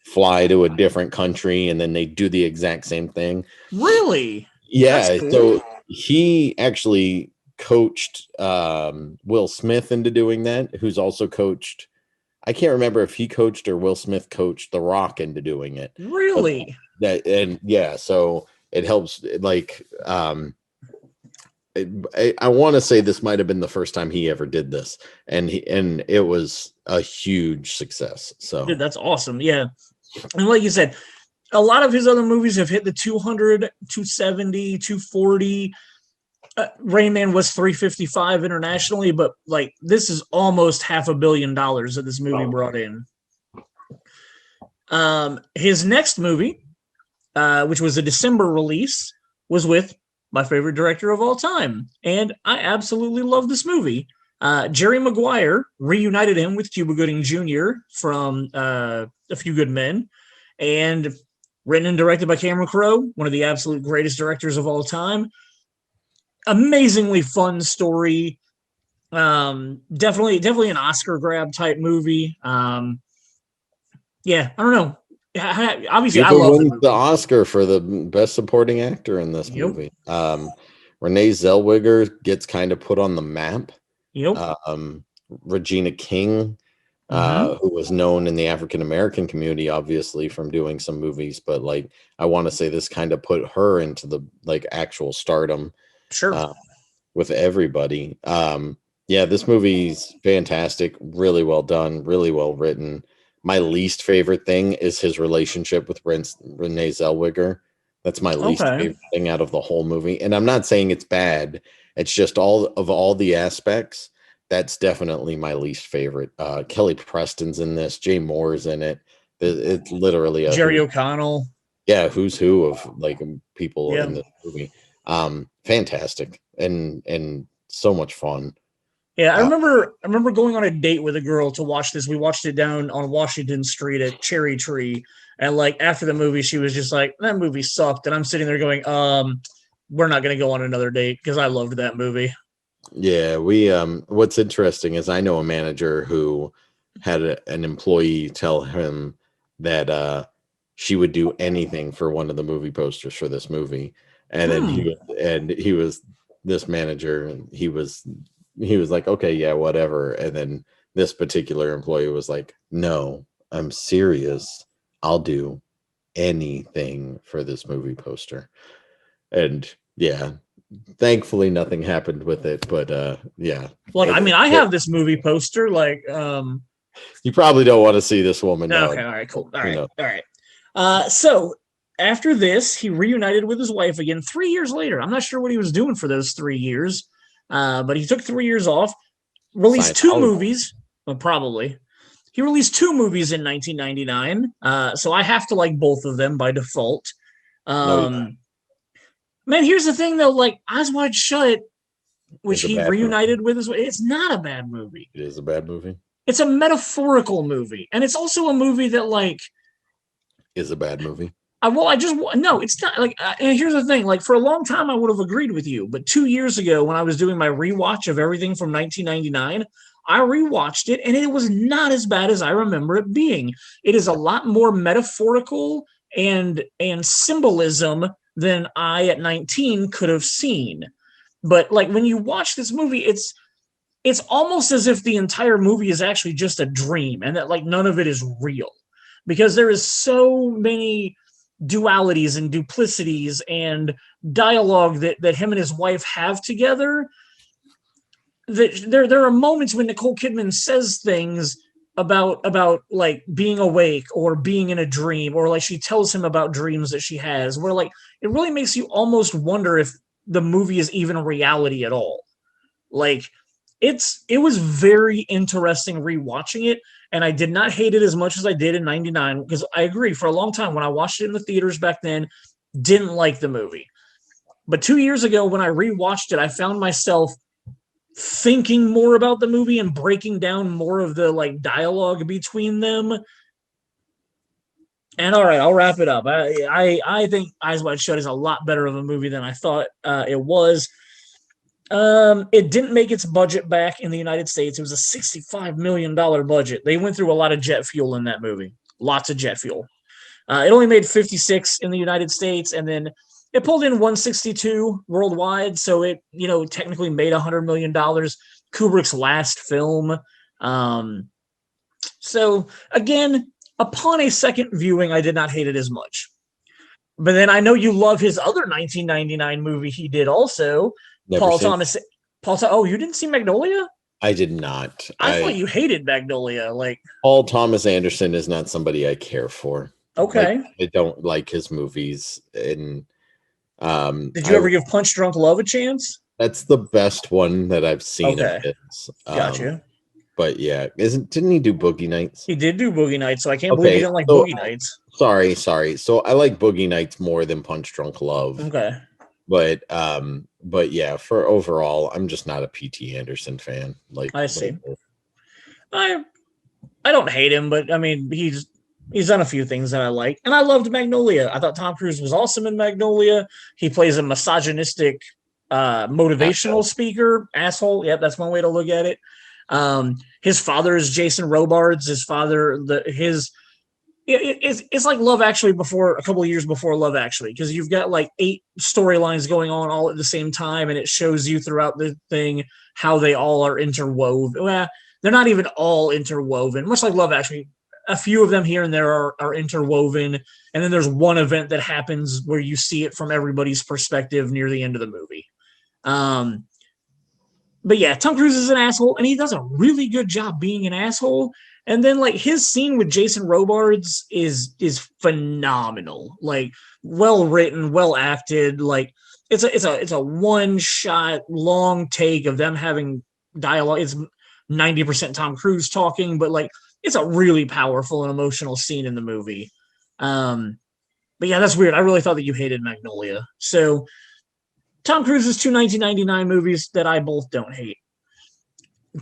fly to a different country, and then they do the exact same thing. Really? Yeah. Cool. So he actually coached Will Smith into doing that, who's also coached, I can't remember if he coached or Will Smith coached The Rock into doing it. Really? So it helps. Like, I want to say this might have been the first time he ever did this, and it was a huge success. So, dude, that's awesome. Yeah, and like you said, a lot of his other movies have hit the 200, 270, 240. Rain Man was 355 internationally, but like this is almost $500 million that this movie brought in. His next movie, which was a December release, was with my favorite director of all time, and I absolutely love this movie. Jerry Maguire reunited him with Cuba Gooding Jr. from A Few Good Men, and written and directed by Cameron Crowe, one of the absolute greatest directors of all time. Amazingly fun story. Definitely an Oscar grab type movie. Yeah, I don't know. Obviously, I Cuba love the wins movie. the Oscar for the best supporting actor in this Yep. movie. Renee Zellweger gets kind of put on the map. Yep. Regina King, Mm-hmm. who was known in the African American community, obviously from doing some movies, but like I want to say this kind of put her into the like actual stardom Sure. with everybody. Yeah, this movie's fantastic, really well done, really well written. My least favorite thing is his relationship with Renee Zellweger. That's my least Okay. favorite thing out of the whole movie. And I'm not saying it's bad. It's just all the aspects. That's definitely my least favorite. Kelly Preston's in this. Jay Moore's in it. It's literally a Jerry O'Connell. who's who of like people Yeah. in this movie. Fantastic and so much fun. Yeah, Uh, I remember going on a date with a girl to watch this. We watched it down on Washington Street at Cherry Tree. And like after the movie, she was just like, that movie sucked. And I'm sitting there going, we're not gonna go on another date because I loved that movie. yeah, we what's interesting is I know a manager who had an employee tell him that she would do anything for one of the movie posters for this movie. And then Hmm. he was this manager and he was like, okay, yeah, whatever. And then this particular employee was like, no, I'm serious. I'll do anything for this movie poster. And yeah, thankfully nothing happened with it, but yeah. Look, I mean, I have this movie poster, like, You probably don't want to see this woman now. okay, all right, cool. All You right, know. all right. So after this, he reunited with his wife again 3 years later. I'm not sure what he was doing for those 3 years, but he took 3 years off, released two Scientology. movies, well, probably. He released two movies in 1999, so I have to like both of them by default. No, you don't. Man, here's the thing though, like Eyes Wide Shut, which It's a he bad movie. reunited with his, it's not a bad movie. It is a bad movie. It's a metaphorical movie, and it's also a movie that like Is a bad movie. I just no, it's not like. And here's the thing: like for a long time, I would have agreed with you, but 2 years ago, when I was doing my rewatch of everything from 1999, I rewatched it, and it was not as bad as I remember it being. It is a lot more metaphorical and symbolism than I at 19 could have seen. But like when you watch this movie, it's almost as if the entire movie is actually just a dream, and that like none of it is real, because there is so many dualities and duplicities and dialogue that him and his wife have together, that there are moments when Nicole Kidman says things about like being awake or being in a dream, or like she tells him about dreams that she has, where like it really makes you almost wonder if the movie is even reality at all. Like it was very interesting rewatching it, and I did not hate it as much as I did in 99, because I agree, for a long time when I watched it in the theaters back then, didn't like the movie. But 2 years ago when I rewatched it, I found myself thinking more about the movie and breaking down more of the like dialogue between them. And all right, I'll wrap it up. I think Eyes Wide Shut is a lot better of a movie than I thought it was. It didn't make its budget back in the United States. It was a $65 million budget. They went through a lot of jet fuel in that movie. Lots of jet fuel. It only made 56 in the United States, and then it pulled in 162 worldwide. So it, technically made $100 million. Kubrick's last film. So again, upon a second viewing, I did not hate it as much. But then I know you love his other 1999 movie he did also, Never Paul seen. Thomas. Oh, you didn't see Magnolia? I did not. I thought you hated Magnolia. Like, Paul Thomas Anderson is not somebody I care for. Like, okay. I don't like his movies, and Did you I ever give Punch Drunk Love a chance? that's the best one that I've seen of Okay. his. Gotcha. but yeah, didn't he do Boogie Nights? He did do Boogie Nights, so I can't believe you didn't like so, Boogie Nights. Sorry. So I like Boogie Nights more than Punch Drunk Love. Okay. But yeah, for overall, I'm just not a P.T. Anderson fan. I see. I don't hate him, but I mean, he's done a few things that I like, and I loved Magnolia. I thought Tom Cruise was awesome in Magnolia. He plays a misogynistic, motivational speaker, asshole. Yep, that's one way to look at it. His father is Jason Robards. His father, it's like Love Actually a couple of years before Love Actually, because you've got like 8 storylines going on all at the same time, and it shows you throughout the thing how they all are interwoven. Well, they're not even all interwoven, much like Love Actually. A few of them here and there are interwoven, and then there's one event that happens where you see it from everybody's perspective near the end of the movie. But yeah, Tom Cruise is an asshole, and he does a really good job being an asshole. And then like his scene with Jason Robards is phenomenal. Like, well written, well acted. Like it's a one shot long take of them having dialogue. It's 90% Tom Cruise talking, but like it's a really powerful and emotional scene in the movie. But yeah, that's weird. I really thought that you hated Magnolia. So Tom Cruise's 2 1999 movies that I both don't hate.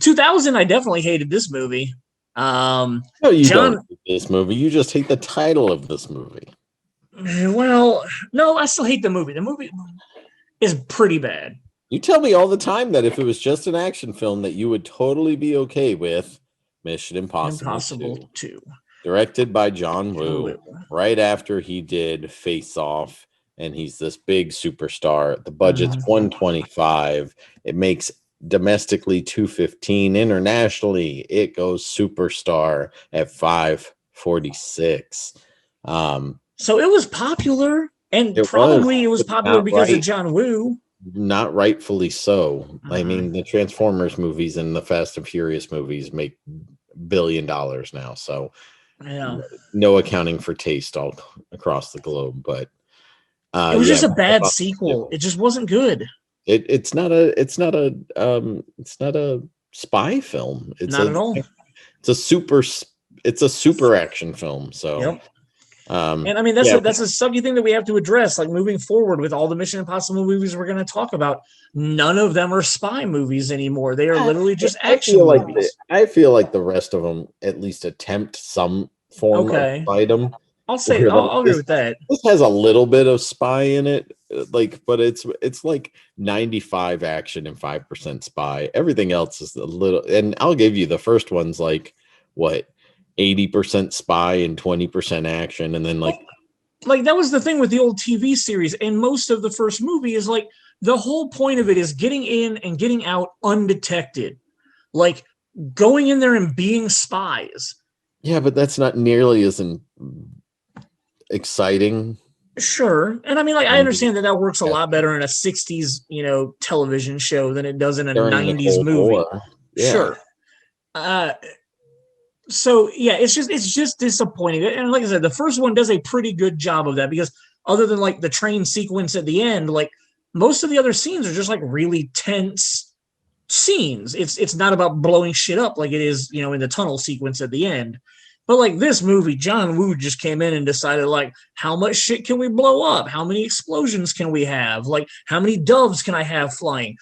2000, I definitely hated this movie. No, you don't hate this movie. You just hate the title of this movie. Well, no, I still hate the movie. The movie is pretty bad. You tell me all the time that if it was just an action film that you would totally be okay with Mission Impossible 2. Directed by John Woo, right after he did Face Off, and he's this big superstar. The budget's $125. It makes domestically $215. Internationally, it goes superstar at $546. So it was popular, and it was popular because of John Woo. Not rightfully so. I mean, the Transformers movies and the Fast and Furious movies make $1 billion now, so yeah, no accounting for taste all across the globe. But it was just a bad sequel. It just wasn't good. It's not a spy film. It's not at all. It's a super action film. So. Yep. And I mean, that's a sucky thing that we have to address. Like moving forward with all the Mission Impossible movies we're going to talk about, none of them are spy movies anymore. They are literally just action movies. I feel like the rest of them at least attempt some form of item. I'll agree with that. This has a little bit of spy in it, but it's like 95 action and 5% spy. Everything else is a little, and I'll give you the first one's like what? 80% spy and 20% action, and then like that was the thing with the old TV series, and most of the first movie is like the whole point of it is getting in and getting out undetected, like going in there and being spies. Yeah, but that's not nearly as exciting. Sure, and I mean, like I understand that works a lot better in a 60s, television show than it does in a 90s movie. Yeah. Sure. So yeah, it's just disappointing. And like I said, the first one does a pretty good job of that, because other than like the train sequence at the end, like most of the other scenes are just like really tense scenes. It's not about blowing shit up like it is, in the tunnel sequence at the end. But like this movie, John Woo just came in and decided like, how much shit can we blow up? How many explosions can we have? Like, how many doves can I have flying?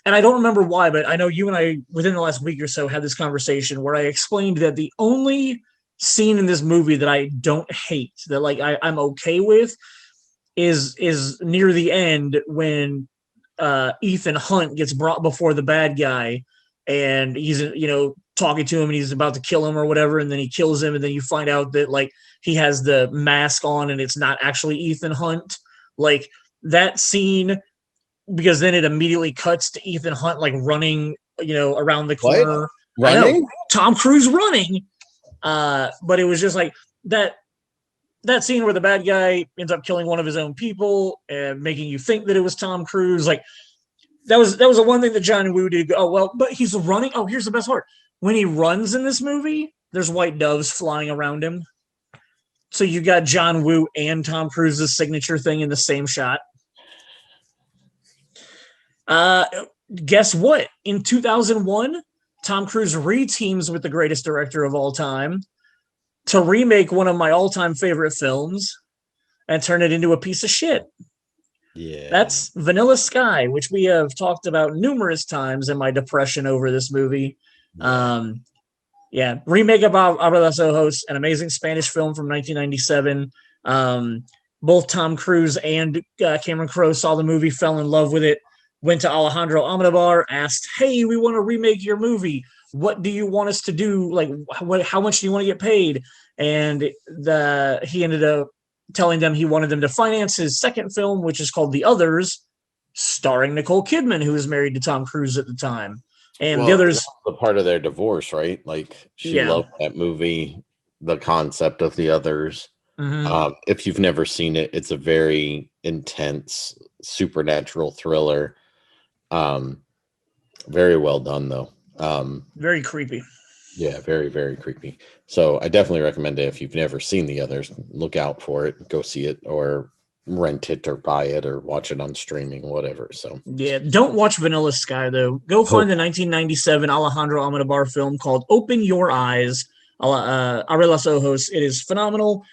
And I don't remember why, but I know you and I, within the last week or so, had this conversation where I explained that the only scene in this movie that I don't hate, that like I'm okay with, is near the end when Ethan Hunt gets brought before the bad guy, and he's talking to him and he's about to kill him or whatever, and then he kills him, and then you find out that like he has the mask on and it's not actually Ethan Hunt. Like that scene. Because then it immediately cuts to Ethan Hunt like running, around the corner. What? Running? Tom Cruise running. But it was just like that scene where the bad guy ends up killing one of his own people and making you think that it was Tom Cruise. Like that was the one thing that John Woo did. Oh well, but he's running. Oh, here's the best part. When he runs in this movie, there's white doves flying around him. So you got John Woo and Tom Cruise's signature thing in the same shot. Guess what? In 2001, Tom Cruise reteams with the greatest director of all time to remake one of my all-time favorite films and turn it into a piece of shit. Yeah. That's Vanilla Sky, which we have talked about numerous times in my depression over this movie. Remake of Abra los Ojos, an amazing Spanish film from 1997. Both Tom Cruise and Cameron Crowe saw the movie, fell in love with it, went to Alejandro Amenabar, asked, hey, we want to remake your movie. What do you want us to do? Like, how much do you want to get paid? And he ended up telling them he wanted them to finance his second film, which is called The Others, starring Nicole Kidman, who was married to Tom Cruise at the time. And The Others, that was a part of their divorce, right? Like she loved that movie, the concept of The Others. Mm-hmm. If you've never seen it, it's a very intense supernatural thriller. Very well done, though. Very creepy. Yeah, very, very creepy. So I definitely recommend it. If you've never seen The Others, look out for it, go see it, or rent it or buy it or watch it on streaming, whatever. So yeah, don't watch Vanilla Sky though. Go find the 1997 Alejandro Amenabar film called Open Your Eyes, Abre los Ojos. It is phenomenal.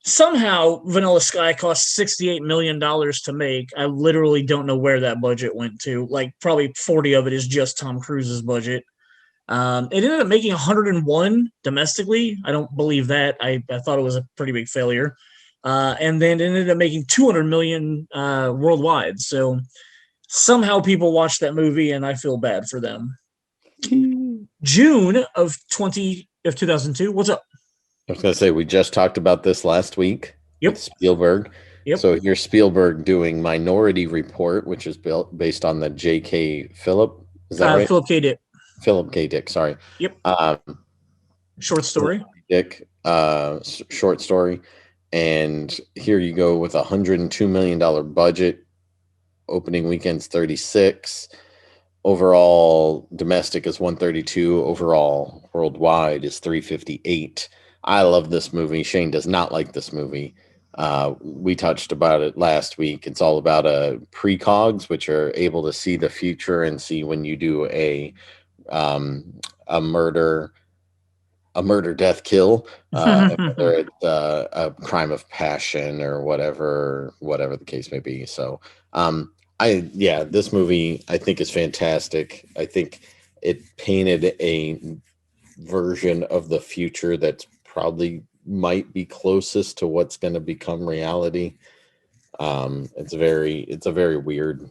Somehow Vanilla Sky cost $68 million to make. I literally don't know where that budget went to. Like probably 40 of it is just Tom Cruise's budget. It ended up making 101 domestically. I don't believe that. I thought it was a pretty big failure. And then it ended up making 200 million worldwide. So somehow people watched that movie, and I feel bad for them. June of 2002. What's up? I was going to say, we just talked about this last week. Yep. With Spielberg. Yep. So here's Spielberg doing Minority Report, which is based on the J.K. Phillip. Is that right? Philip K. Dick. Philip K. Dick, sorry. Yep. Short story. Dick, short story. And here you go with $102 million budget. Opening weekend's 36. Overall domestic is 132. Overall worldwide is 358. I love this movie. Shane does not like this movie. We touched about it last week. It's all about precogs, which are able to see the future and see when you do a murder, death, kill, whether it's a crime of passion or whatever the case may be. So, this movie I think is fantastic. I think it painted a version of the future that's probably might be closest to what's going to become reality. It's a very weird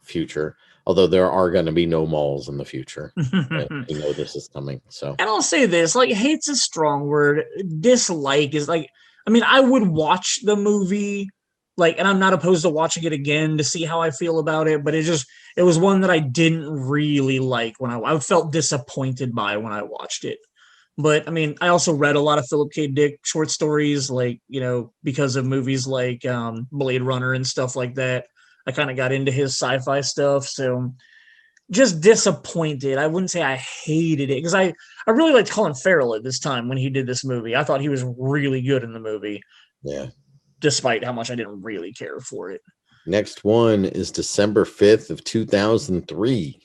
future. Although there are going to be no malls in the future. You know this is coming. So, and I'll say this, like, hate's a strong word. Dislike is like, I mean, I would watch the movie, like, and I'm not opposed to watching it again to see how I feel about it, but it was one that I didn't really like when I felt disappointed by when I watched it. But I mean, I also read a lot of Philip K. Dick short stories, like, you know, because of movies like Blade Runner and stuff like that. I kind of got into his sci-fi stuff, so just disappointed. I wouldn't say I hated it, because I really liked Colin Farrell at this time when he did this movie. I thought he was really good in the movie. Yeah. Despite how much I didn't really care for it. Next one is December 5th of 2003.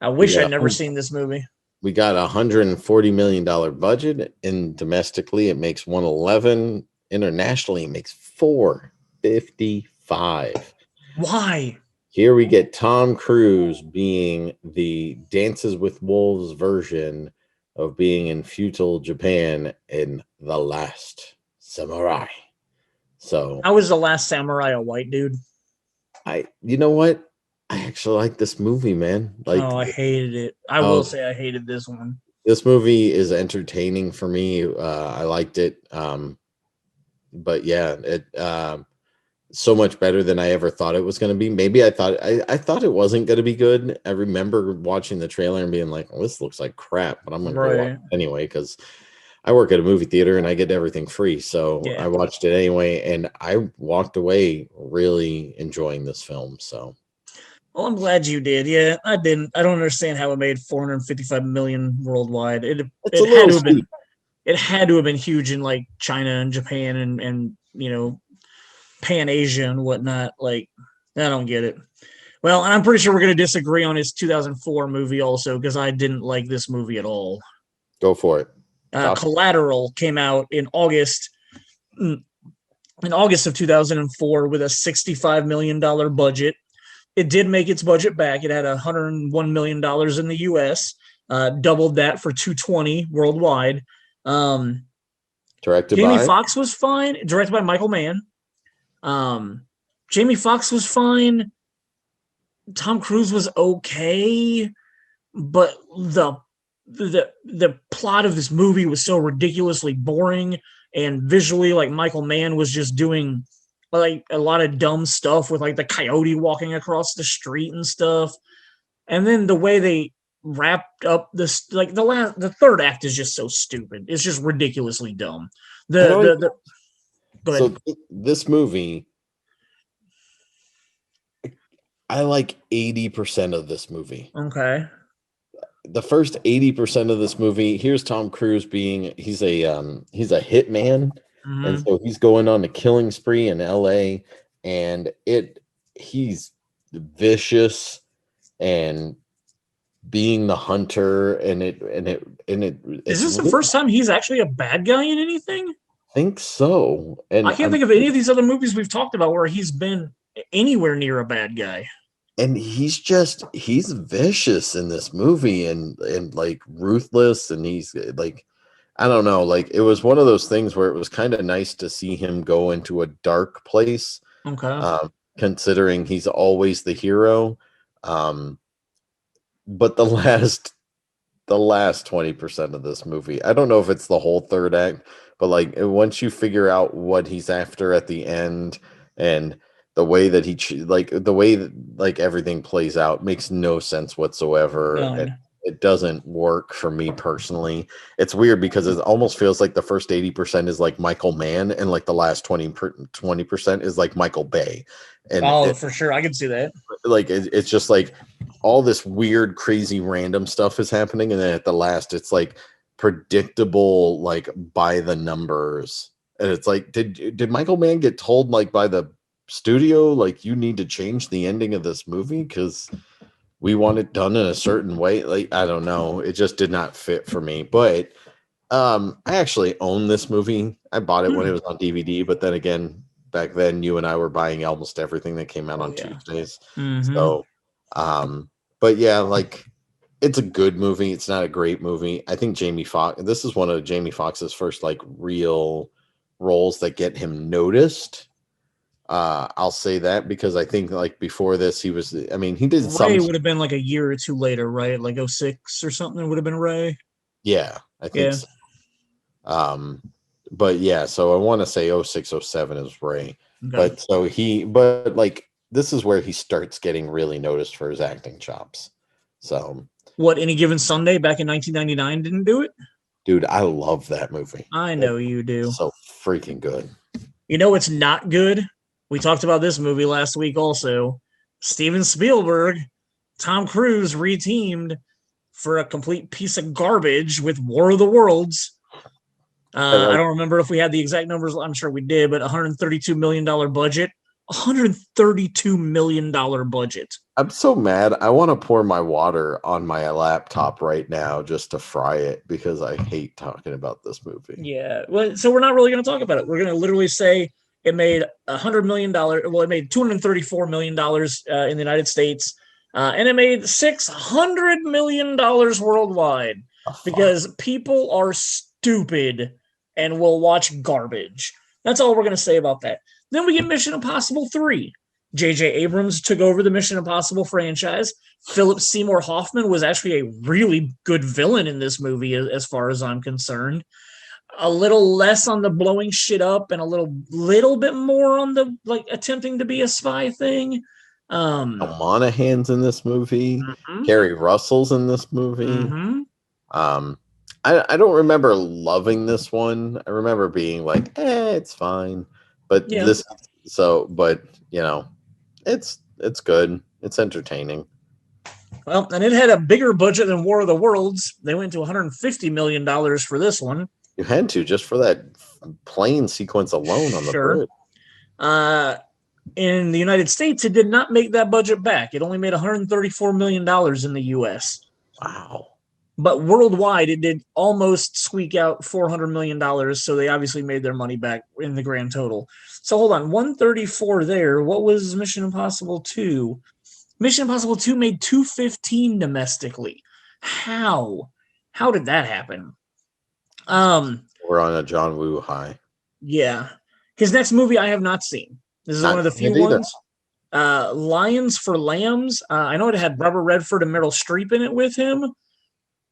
I wish I'd never seen this movie. We got $140 million budget, and domestically it makes 111. Internationally it makes 455. Why? Here we get Tom Cruise being the Dances with Wolves version of being in feudal Japan in The Last Samurai. So, how was The Last Samurai a white dude? You know what? I actually like this movie, man. Like, I hated it. I will say I hated this one. This movie is entertaining for me. I liked it. But yeah, it so much better than I ever thought it was going to be. Maybe I thought it wasn't going to be good. I remember watching the trailer and being like, "Well, this looks like crap," but I'm going to go watch it anyway because I work at a movie theater and I get everything free. So I watched it anyway, and I walked away really enjoying this film. So, well, I'm glad you did. Yeah, I didn't. I don't understand how it made 455 million worldwide. It had to have been huge in like China and Japan and you know, Pan Asia and whatnot. Like, I don't get it. Well, and I'm pretty sure we're going to disagree on his 2004 movie also, because I didn't like this movie at all. Go for it. Collateral came out in August of 2004 with a $65 million budget. It did make its budget back. It had $101 million in the U.S., doubled that for 220 worldwide. Jamie Foxx was fine. Directed by Michael Mann. Jamie Foxx was fine. Tom Cruise was okay, but the plot of this movie was so ridiculously boring, and visually, like, Michael Mann was just doing like a lot of dumb stuff with like the coyote walking across the street and stuff. And then the way they wrapped up this, like the third act is just so stupid. It's just ridiculously dumb. Go ahead. So this movie, I like 80% of this movie. Okay. The first 80% of this movie, here's Tom Cruise he's a hitman. Mm-hmm. And so he's going on a killing spree in LA, and he's vicious and being the hunter, and it is this the first time he's actually a bad guy in anything? I think so. And I can't think of any of these other movies we've talked about where he's been anywhere near a bad guy. And he's vicious in this movie, and like ruthless, and he's like, I don't know, like it was one of those things where it was kind of nice to see him go into a dark place. Okay. Considering he's always the hero. But the last 20% of this movie, I don't know if it's the whole third act, but like once you figure out what he's after at the end, and the way that everything plays out makes no sense whatsoever. And it doesn't work for me personally. It's weird because it almost feels like the first 80% is like Michael Mann, and like the last 20% is like Michael Bay. And for sure, I can see that. Like it's just like all this weird, crazy, random stuff is happening, and then at the last, it's like predictable, like by the numbers. And it's like, did Michael Mann get told like by the studio, like, you need to change the ending of this movie because we want it done in a certain way? Like, I don't know. It just did not fit for me. But I actually own this movie. I bought it when it was on DVD, but then again, back then you and I were buying almost everything that came out on Tuesdays. Mm-hmm. So, but yeah, like, it's a good movie. It's not a great movie. I think this is one of Jamie Foxx's first like real roles that get him noticed. I'll say that because I think like before this he did Ray would have been like a year or two later, right? Like 06 or something would have been Ray. Yeah, I think so. But yeah, so I want to say 06, 07 is Ray. Okay. But like this is where he starts getting really noticed for his acting chops. So what, Any Given Sunday back in 1999 didn't do it? Dude, I love that movie. I know you do. So freaking good. You know it's not good? We talked about this movie last week also. Steven Spielberg, Tom Cruise reteamed for a complete piece of garbage with War of the Worlds. I don't remember if we had the exact numbers. I'm sure we did, but $132 million budget. $132 million budget. I'm so mad. I want to pour my water on my laptop right now just to fry it because I hate talking about this movie. Yeah. Well, so we're not really going to talk about it. We're going to literally say it made $100 million. Well, it made $234 million in the United States. And it made $600 million worldwide because people are stupid and will watch garbage. That's all we're going to say about that. Then we get Mission Impossible 3. J.J. Abrams took over the Mission Impossible franchise. Philip Seymour Hoffman was actually a really good villain in this movie, as far as I'm concerned. A little less on the blowing shit up and a little bit more on the like attempting to be a spy thing. Monaghan's in this movie. Mm-hmm. Kerry Russell's in this movie. Mm-hmm. I don't remember loving this one. I remember being like, it's fine. But it's good. It's entertaining. Well, and it had a bigger budget than War of the Worlds. They went to $150 million for this one. You had to, just for that plane sequence alone on the bridge. in the United States, it did not make that budget back. It only made $134 million in the US. Wow. But worldwide, it did almost squeak out $400 million. So they obviously made their money back in the grand total. So hold on, 134 there. What was Mission Impossible 2? Mission Impossible 2 made 215 domestically. How? How did that happen? We're on a John Woo high. Yeah. His next movie I have not seen. This is one of the few ones. Lions for Lambs. I know it had Robert Redford and Meryl Streep in it with him,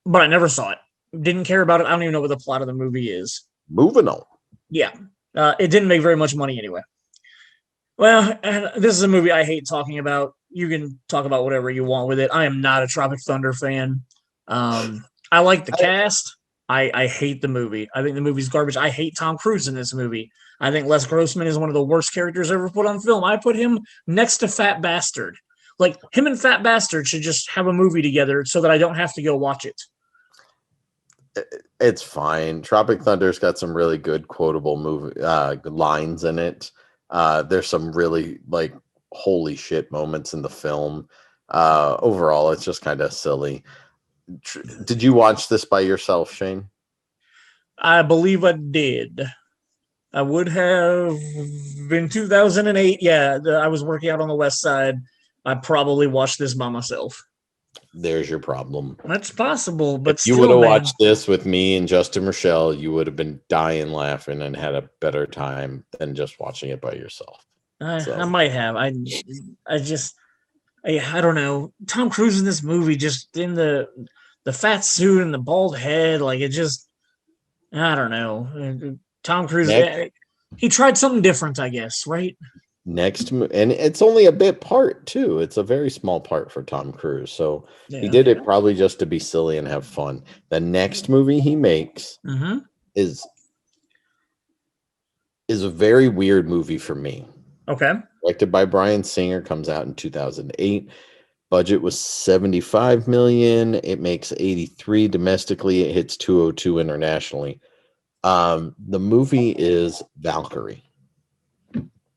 but I never saw it. Didn't care about it. I don't even know what the plot of the movie is. Moving on. Yeah. It didn't make very much money anyway. Well, this is a movie I hate talking about. You can talk about whatever you want with it. I am not a Tropic Thunder fan. I like the cast. I hate the movie. I think the movie's garbage. I hate Tom Cruise in this movie. I think Les Grossman is one of the worst characters ever put on film. I put him next to Fat Bastard. Like, him and Fat Bastard should just have a movie together so that I don't have to go watch it. It's fine. Tropic Thunder's got some really good quotable movie lines in it. There's some really like holy shit moments in the film. Overall, it's just kind of silly. Did you watch this by yourself, Shane? I believe I did. I would have been 2008. Yeah, I was working out on the West Side. I probably watched this by myself. There's your problem. That's possible, but if you would have watched this with me and Justin Rochelle, you would have been dying laughing and had a better time than just watching it by yourself. I might have. I don't know. Tom Cruise in this movie, just in the fat suit and the bald head, like it just, I don't know. Tom Cruise, he tried something different, I guess, right? Next, and it's only a bit part too. It's a very small part for Tom Cruise, so he did it probably just to be silly and have fun. The next movie he makes is a very weird movie for me. Okay. Directed by Bryan Singer, comes out in 2008. Budget was $75 million. It makes 83 domestically. It hits 202 internationally. The movie is Valkyrie.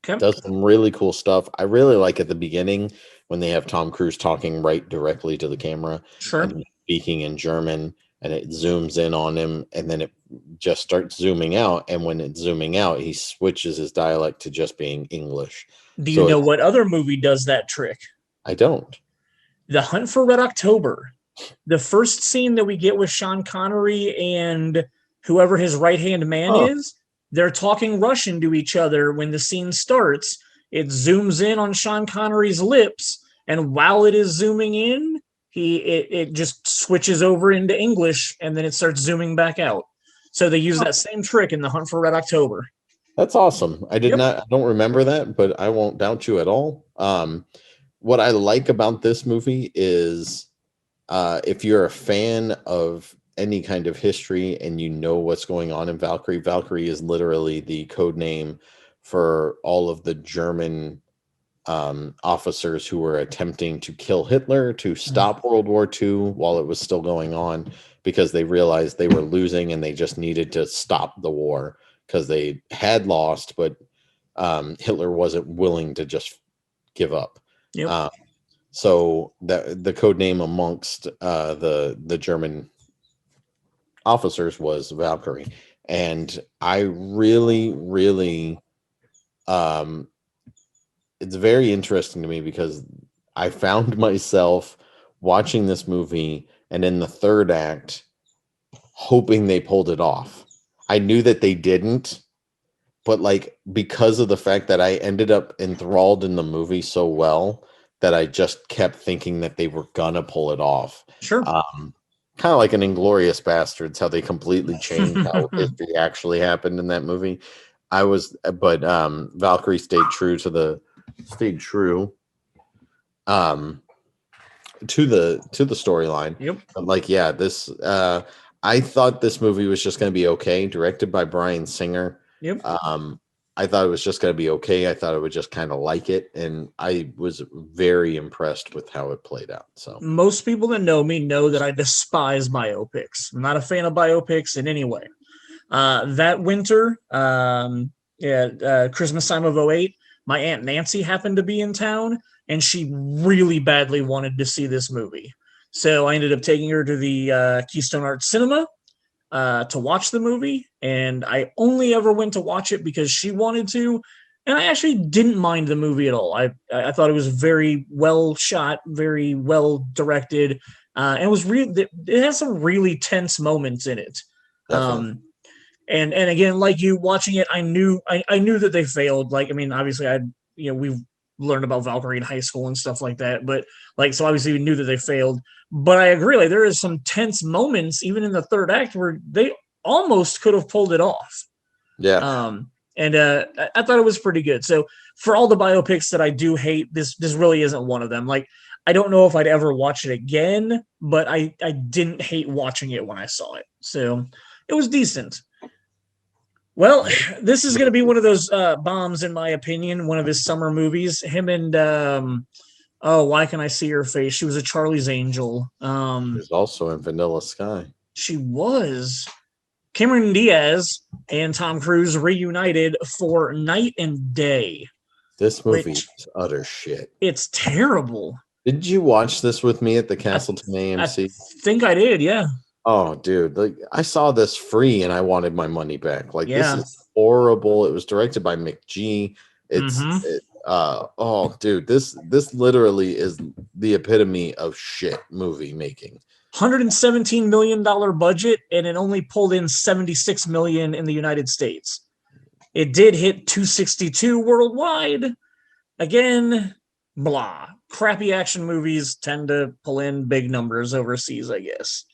Okay. Does some really cool stuff. I really like at the beginning when they have Tom Cruise talking right directly to the camera. Sure. And speaking in German, and it zooms in on him, and then it just starts zooming out. And when it's zooming out, he switches his dialect to just being English. Do you know what other movie does that trick? I don't. The Hunt for Red October. The first scene that we get with Sean Connery and whoever his right-hand man is, they're talking Russian to each other. When the scene starts, it zooms in on Sean Connery's lips, and while it is zooming in, it just switches over into English, and then it starts zooming back out. So they use that same trick in The Hunt for Red October. That's awesome. I don't remember that, but I won't doubt you at all. What I like about this movie is if you're a fan of any kind of history and you know what's going on in Valkyrie. Valkyrie is literally the code name for all of the German officers who were attempting to kill Hitler, to stop World War II while it was still going on, because they realized they were losing and they just needed to stop the war because they had lost, but Hitler wasn't willing to just give up. Yep. So the code name amongst the German officers was Valkyrie, and I really it's very interesting to me because I found myself watching this movie and in the third act hoping they pulled it off. I knew that they didn't, but like because of the fact that I ended up enthralled in the movie so well that I just kept thinking that they were gonna pull it off. Sure. Kind of like an Inglourious Bastards, how they completely changed how history actually happened in that movie. Valkyrie stayed true to the storyline. Yep. But like, yeah, this I thought this movie was just going to be okay. Directed by Bryan Singer. Yep. I thought it was just going to be okay. I thought I would just kind of like it, and I was very impressed with how it played out. So most people that know me know that I despise biopics. I'm not a fan of biopics in any way. That winter, Christmas time of 2008, my Aunt Nancy happened to be in town, and she really badly wanted to see this movie. So I ended up taking her to the Keystone Arts Cinema to watch the movie, and I only ever went to watch it because she wanted to, and I actually didn't mind the movie at all. I thought it was very well shot, very well directed, and it has some really tense moments in it. Definitely. And again, like you watching it, I knew that they failed. Like, I mean, obviously, we've learned about Valkyrie in high school and stuff like that, but like, so obviously we knew that they failed. But I agree, like there is some tense moments even in the third act where they almost could have pulled it off. Yeah. And I thought it was pretty good. So for all the biopics that I do hate, this really isn't one of them. Like, I don't know if I'd ever watch it again, but I didn't hate watching it when I saw it. So it was decent. Well, this is going to be one of those bombs, in my opinion, one of his summer movies. Him and, Why Can I See Your Face? She was a Charlie's Angel. There's also in Vanilla Sky. She was. Cameron Diaz and Tom Cruise reunited for Night and Day. This movie is utter shit. It's terrible. Did you watch this with me at the Castleton AMC? I think I did, yeah. Oh, dude, like I saw this free and I wanted my money back. Like, this is horrible. It was directed by McG. Dude, this literally is the epitome of shit movie making. $117 million budget, and it only pulled in $76 million in the United States. It did hit 262 worldwide. Again, blah. Crappy action movies tend to pull in big numbers overseas, I guess.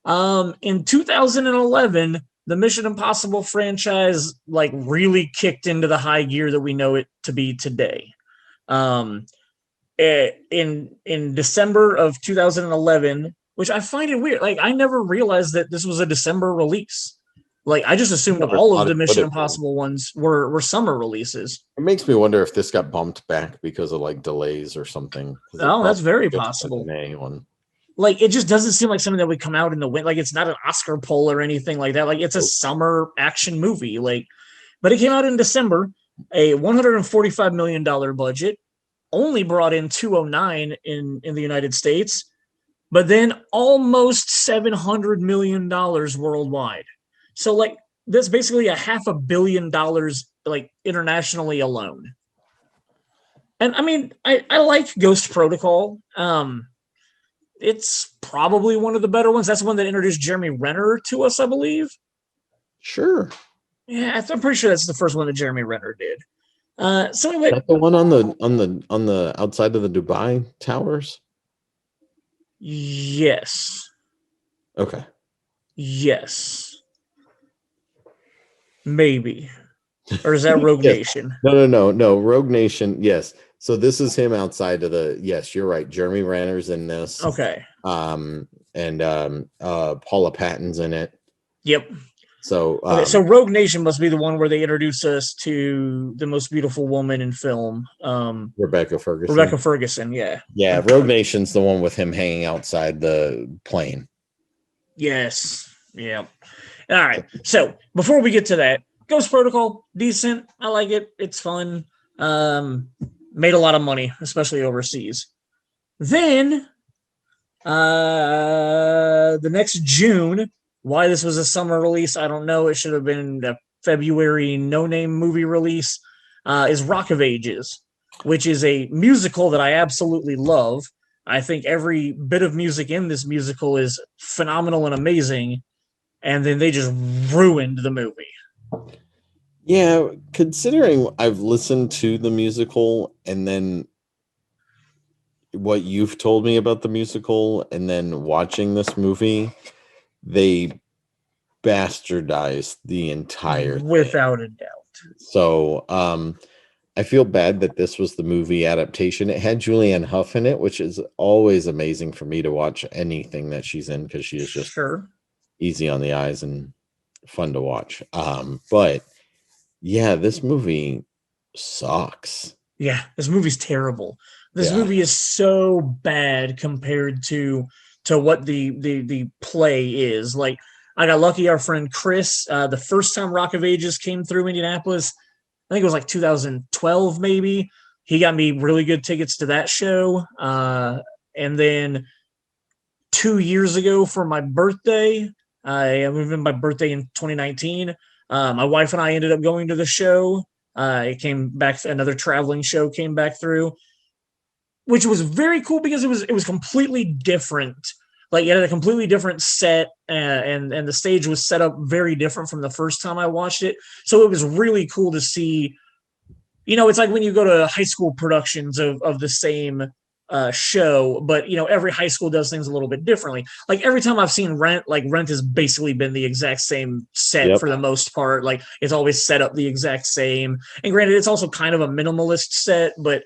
In 2011, the Mission Impossible franchise like really kicked into the high gear that we know it to be today. In December of 2011, which I find it weird. Like, I never realized that this was a December release. Like, I just assumed all of the Mission Impossible ones were summer releases. It makes me wonder if this got bumped back because of like delays or something. Oh, that's very possible. Like, it just doesn't seem like something that would come out in the winter. Like, it's not an Oscar poll or anything like that. Like, it's a summer action movie. Like, but it came out in December, a $145 million budget, only brought in 209 in the United States, but then almost $700 million worldwide. So, like, that's basically a $500 million, like, internationally alone. And I mean, I like Ghost Protocol. It's probably one of the better ones. That's the one that introduced Jeremy Renner to us, I believe. Sure. Yeah, I'm pretty sure that's the first one that Jeremy Renner did. So anyway, is that the one on the outside of the Dubai towers? Yes. Okay. Yes. Maybe. Or is that Rogue Yes. Nation? No. Rogue Nation. Yes. So this is him outside of the. Yes, you're right. Jeremy Renner's in this. Okay. Paula Patton's in it. Yep. So so Rogue Nation must be the one where they introduce us to the most beautiful woman in film, Rebecca Ferguson. Rebecca Ferguson, yeah. Yeah, Rogue Nation's the one with him hanging outside the plane. Yes. Yeah. All right. So before we get to that, Ghost Protocol, decent. I like it. It's fun. Made a lot of money, especially overseas. Then the next June, why this was a summer release, I don't know. It should have been a February no-name movie release, is Rock of Ages, which is a musical that I absolutely love. I think every bit of music in this musical is phenomenal and amazing, and then they just ruined the movie. Yeah, considering I've listened to the musical and then what you've told me about the musical and then watching this movie, they bastardized the entire thing. Without a doubt. So I feel bad that this was the movie adaptation. It had Julianne Hough in it, which is always amazing for me to watch anything that she's in because she is just easy on the eyes and fun to watch. But yeah, this movie sucks. Yeah, this movie's terrible. This movie is so bad compared to what the play is. Like, I got lucky. Our friend Chris, the first time Rock of Ages came through Indianapolis, I think it was like 2012 maybe. He got me really good tickets to that show. And then 2 years ago for my birthday, I moved my birthday in 2019. My wife and I ended up going to the show. It came back, another traveling show came back through, which was very cool because it was completely different. Like, it had a completely different set, and the stage was set up very different from the first time I watched it. So it was really cool to see. It's like when you go to high school productions of the same show, but every high school does things a little bit differently. Like, every time I've seen Rent, like Rent has basically been the exact same set Yep. for the most part. Like, it's always set up the exact same. And granted, it's also kind of a minimalist set, but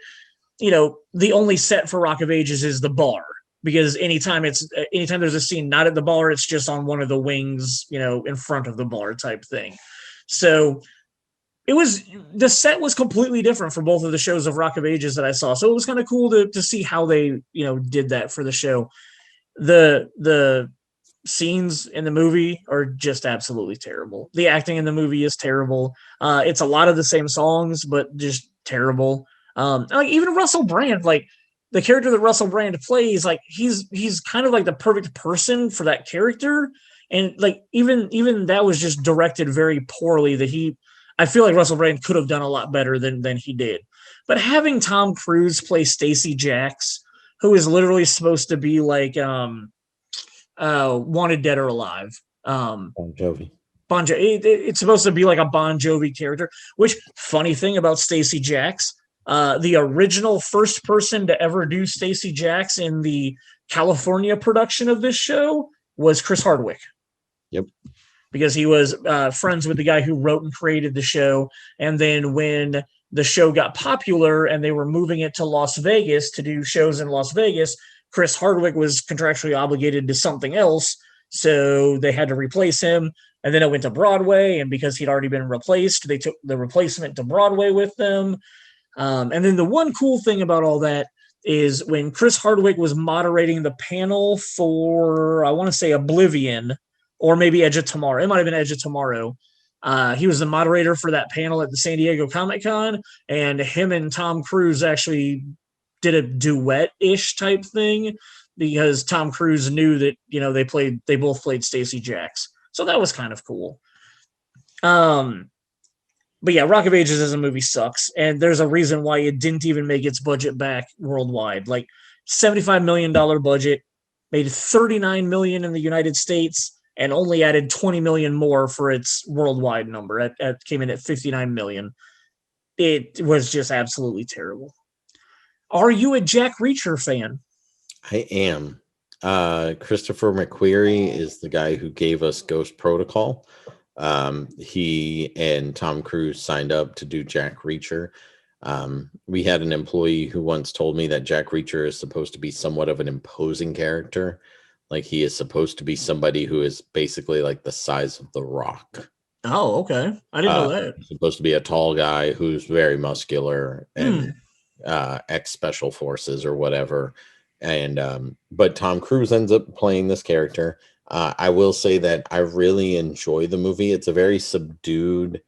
the only set for Rock of Ages is the bar, because anytime there's a scene not at the bar, it's just on one of the wings, in front of the bar type thing. So the set was completely different for both of the shows of Rock of Ages that I saw. So it was kind of cool to see how they, did that for the show. The scenes in the movie are just absolutely terrible. The acting in the movie is terrible. It's a lot of the same songs, but just terrible. Like, even Russell Brand, like the character that Russell Brand plays, like he's kind of like the perfect person for that character. And like, even that was just directed very poorly. I feel like Russell Brand could have done a lot better than he did. But having Tom Cruise play Stacey Jacks, who is literally supposed to be like Wanted Dead or Alive. Bon Jovi. It's supposed to be like a Bon Jovi character, which, funny thing about Stacey Jacks, the original first person to ever do Stacey Jacks in the California production of this show was Chris Hardwick. Yep. Because he was friends with the guy who wrote and created the show. And then when the show got popular and they were moving it to Las Vegas to do shows in Las Vegas, Chris Hardwick was contractually obligated to something else, so they had to replace him. And then it went to Broadway, and because he'd already been replaced, they took the replacement to Broadway with them. And then the one cool thing about all that is when Chris Hardwick was moderating the panel for, I want to say, Oblivion, or maybe Edge of Tomorrow. It might have been Edge of Tomorrow. He was the moderator for that panel at the San Diego Comic-Con, and him and Tom Cruise actually did a duet-ish type thing, because Tom Cruise knew that, they both played Stacey Jacks. So that was kind of cool. But yeah, Rock of Ages as a movie sucks, and there's a reason why it didn't even make its budget back worldwide. Like, $75 million budget, made $39 million in the United States, and only added $20 million more for its worldwide number. It came in at $59 million. It was just absolutely terrible. Are you a Jack Reacher fan? I am. Christopher McQuarrie is the guy who gave us Ghost Protocol. He and Tom Cruise signed up to do Jack Reacher. We had an employee who once told me that Jack Reacher is supposed to be somewhat of an imposing character. Like, he is supposed to be somebody who is basically like the size of The Rock. Oh, okay. I didn't know that. Supposed to be a tall guy who's very muscular and ex-special forces or whatever. And but Tom Cruise ends up playing this character. I will say that I really enjoy the movie. It's a very subdued,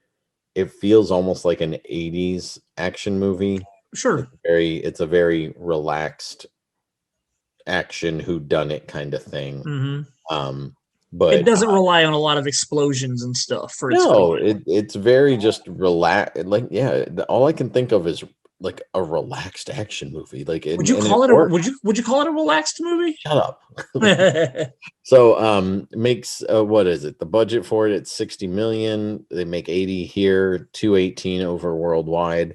it feels almost like an 80s action movie. Sure. It's a very relaxed action whodunit kind of thing. Mm-hmm. But it doesn't rely on a lot of explosions and stuff for its it's very just relaxed. Like, yeah, all I can think of is like a relaxed action movie. Like, would you call it a relaxed movie? Shut up. So makes what is it? The budget for it, it's 60 million. They make 80 here, 218 over worldwide.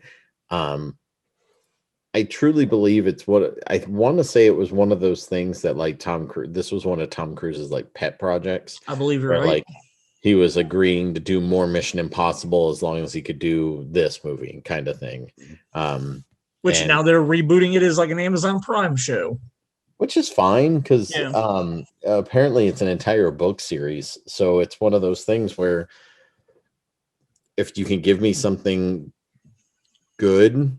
I truly believe it's what I want to say. It was one of those things that, like, Tom Cruise, this was one of Tom Cruise's like pet projects. I believe you're right. Like, he was agreeing to do more Mission Impossible as long as he could do this movie kind of thing. Which now they're rebooting it as like an Amazon Prime show. Which is fine, because apparently it's an entire book series. So it's one of those things where if you can give me something good,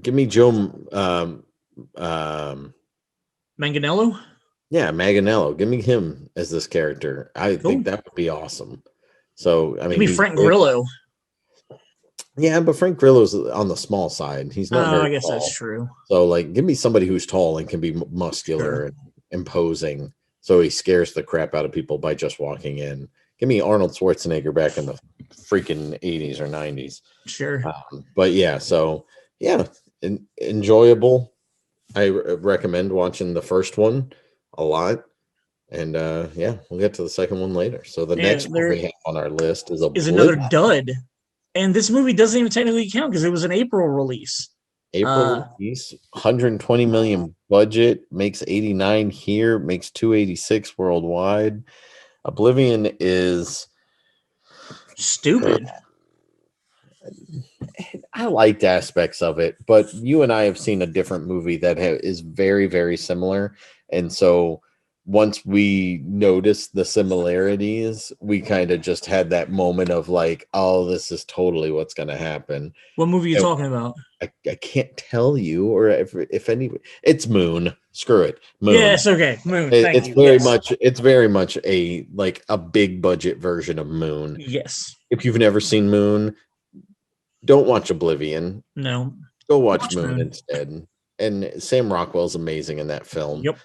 give me Joe Manganiello? Yeah, Manganiello. Give me him as this character. I think that would be awesome. So, I mean, give me Frank Grillo. Yeah, but Frank Grillo's on the small side. He's not Oh, very I guess that's tall. true. So, like, give me somebody who's tall and can be muscular Sure. and imposing, so he scares the crap out of people by just walking in. Give me Arnold Schwarzenegger back in the freaking 80s or 90s. Sure. But yeah, so yeah, enjoyable. I recommend watching the first one a lot. And yeah, we'll get to the second one later. So the next And one there we have on our list is is another Oblivion. dud. And this movie doesn't even technically count because it was an April release. April release, 120 million budget, makes 89 here, makes 286 worldwide. Oblivion is Stupid. I liked aspects of it, but you and I have seen a different movie that is very, very similar. And so once we noticed the similarities, we kind of just had that moment of like, oh, this is totally what's going to happen. What movie are you And talking about? I can't tell you, or if any, it's Moon. Screw it, Moon. Yes, okay, Moon. Thank It's you. very Yes. much, it's very much a like a big budget version of Moon. Yes. If you've never seen Moon, don't watch Oblivion. No. Go watch Moon instead. And Sam Rockwell's amazing in that film. Yep.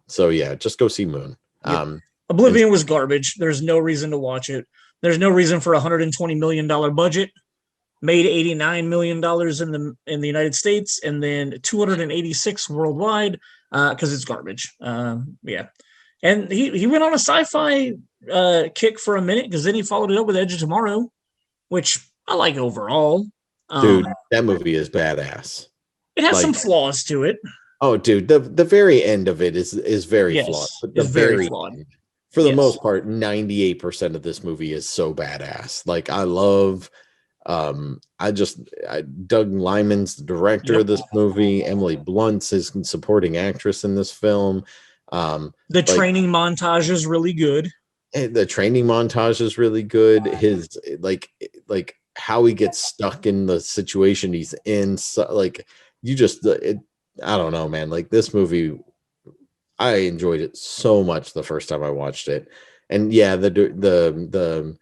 So yeah, just go see Moon. Yep. Oblivion was garbage. There's no reason to watch it. There's no reason for $120 million budget. Made $89 million in the United States and then 286 worldwide because it's garbage. Yeah. And he went on a sci-fi kick for a minute because then he followed it up with Edge of Tomorrow, which I like overall. Dude, that movie is badass. It has some flaws to it. Oh, dude, the very end of it is very flawed. But the very flawed. End, for the most part, 98% of this movie is so badass. Like I love Doug Liman's the director of this movie. Emily Blunt's is supporting actress in this film. The training montage is really good. The training montage is really good. His like how he gets stuck in the situation he's in. So, like you just, I don't know, man. Like this movie, I enjoyed it so much the first time I watched it, and yeah, the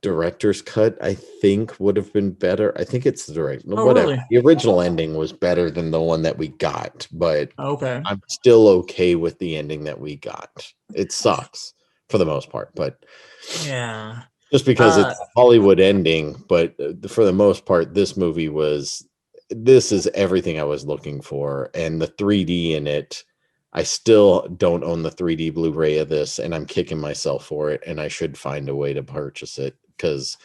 director's cut I think would have been better. I think it's the direct. Whatever. Really? The original ending was better than the one that we got, but I'm still okay with the ending that we got. It sucks for the most part, but yeah, just because it's a Hollywood ending. But for the most part, this is everything I was looking for, and the 3D in it. I still don't own the 3D Blu-ray of this, and I'm kicking myself for it, and I should find a way to purchase it because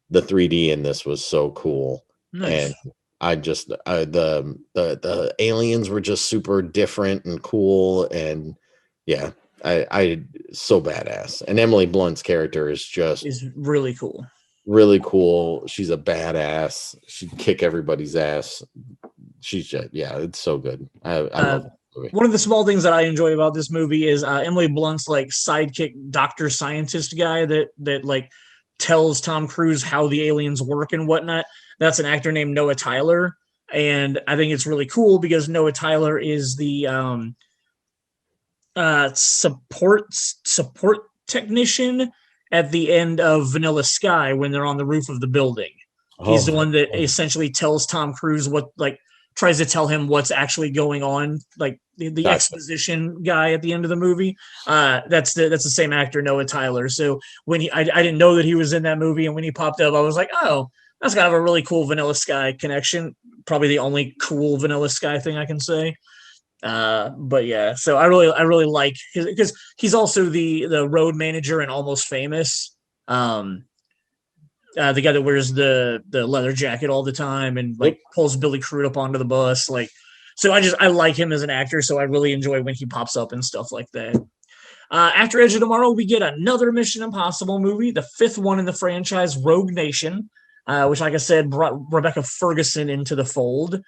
the 3D in this was so cool. Nice. And I just the aliens were just super different and cool, and yeah, I so badass. And Emily Blunt's character is really cool. Really cool. She's a badass. She'd kick everybody's ass. She's just, yeah, it's so good. I love it. One of the small things that I enjoy about this movie is Emily Blunt's like sidekick doctor scientist guy that like tells Tom Cruise how the aliens work and whatnot. That's an actor named Noah Tyler. And I think it's really cool because Noah Tyler is the support technician at the end of Vanilla Sky when they're on the roof of the building. He's the one that essentially tells Tom Cruise tries to tell him what's actually going on, like the exposition guy at the end of the movie. That's the same actor, Noah Tyler. So when I didn't know that he was in that movie, and when he popped up, I was like, oh, that's kind of a really cool Vanilla Sky connection. Probably the only cool Vanilla Sky thing I can say. But yeah, so I really like his, because he's also the road manager in Almost Famous. The guy that wears the leather jacket all the time and like pulls Billy Crudup onto the bus. Like, so I like him as an actor. So I really enjoy when he pops up and stuff like that. After Edge of Tomorrow, we get another Mission Impossible movie, the fifth one in the franchise, Rogue Nation, which, like I said, brought Rebecca Ferguson into the fold.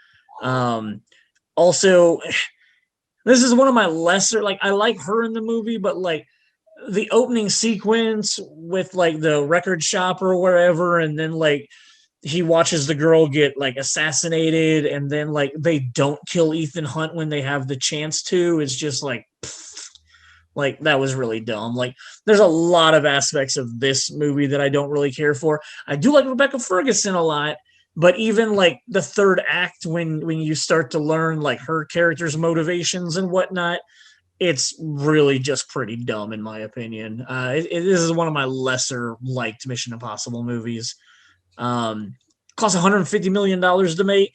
Also, this is one of my lesser, like, I like her in the movie, but like the opening sequence with like the record shop or wherever, and then like he watches the girl get like assassinated, and then like they don't kill Ethan Hunt when they have the chance to, is just like, Like, that was really dumb. Like, there's a lot of aspects of this movie that I don't really care for. I do like Rebecca Ferguson a lot, but even like the third act, when you start to learn like her character's motivations and whatnot, it's really just pretty dumb in my opinion. This is one of my lesser liked Mission Impossible movies. Cost $150 million to make.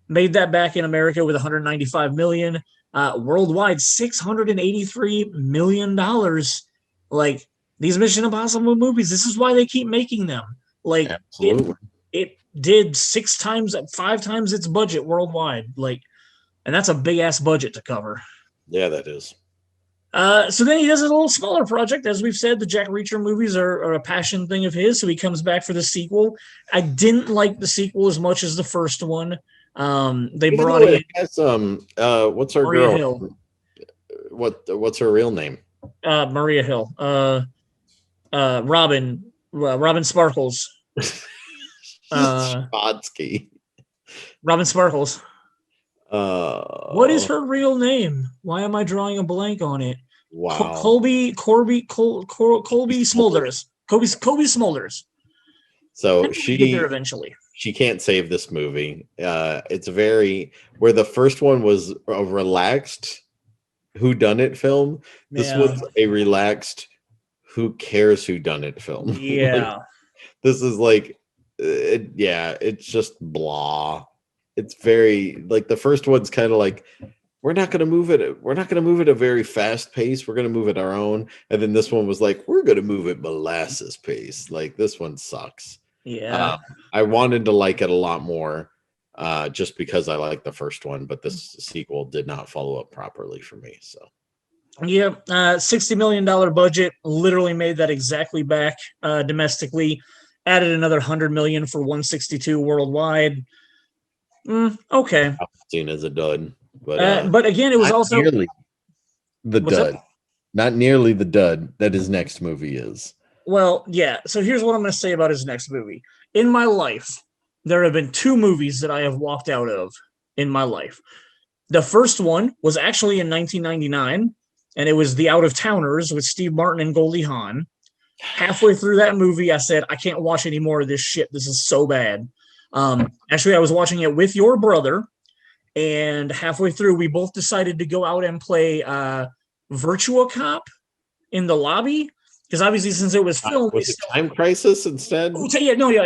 Made that back in America with 195 million. Worldwide, $683 million. Like, these Mission Impossible movies, this is why they keep making them. Like, Absolutely. it did 5 times its budget worldwide. Like, and that's a big ass budget to cover. Yeah, that is. So then he does a little smaller project. As we've said, the Jack Reacher movies are a passion thing of his. So he comes back for the sequel. I didn't like the sequel as much as the first one. They brought in what's her Maria girl? Hill. What's her real name? Maria Hill. Robin Sparkles. Spotsky. Robin Sparkles. What is her real name? Why am I drawing a blank on it? Wow. Colby Smulders. Colby Smulders. So get there eventually. She can't save this movie. It's where the first one was a relaxed whodunit film. This was a relaxed who cares whodunit film. Yeah. Like, this is like, it's just blah. It's very like the first one's kind of like, we're not going to move it at a very fast pace. We're going to move at our own. And then this one was like, we're going to move at molasses pace. Like, this one sucks. Yeah. I wanted to like it a lot more just because I liked the first one, but this sequel did not follow up properly for me. So yeah, $60 million budget, literally made that exactly back domestically, added another 100 million for 162 worldwide. Okay. Seen as a dud, but but again, it was also nearly the dud. Not nearly the dud that his next movie is. Well, yeah. So here's what I'm going to say about his next movie. In my life, there have been 2 movies that I have walked out of in my life. The first one was actually in 1999, and it was The Out of Towners with Steve Martin and Goldie Hawn. Halfway through that movie, I said, I can't watch any more of this shit. This is so bad. Actually, I was watching it with your brother, and halfway through, we both decided to go out and play Virtua Cop in the lobby. Because obviously, since it was filmed, was it Time Crisis instead?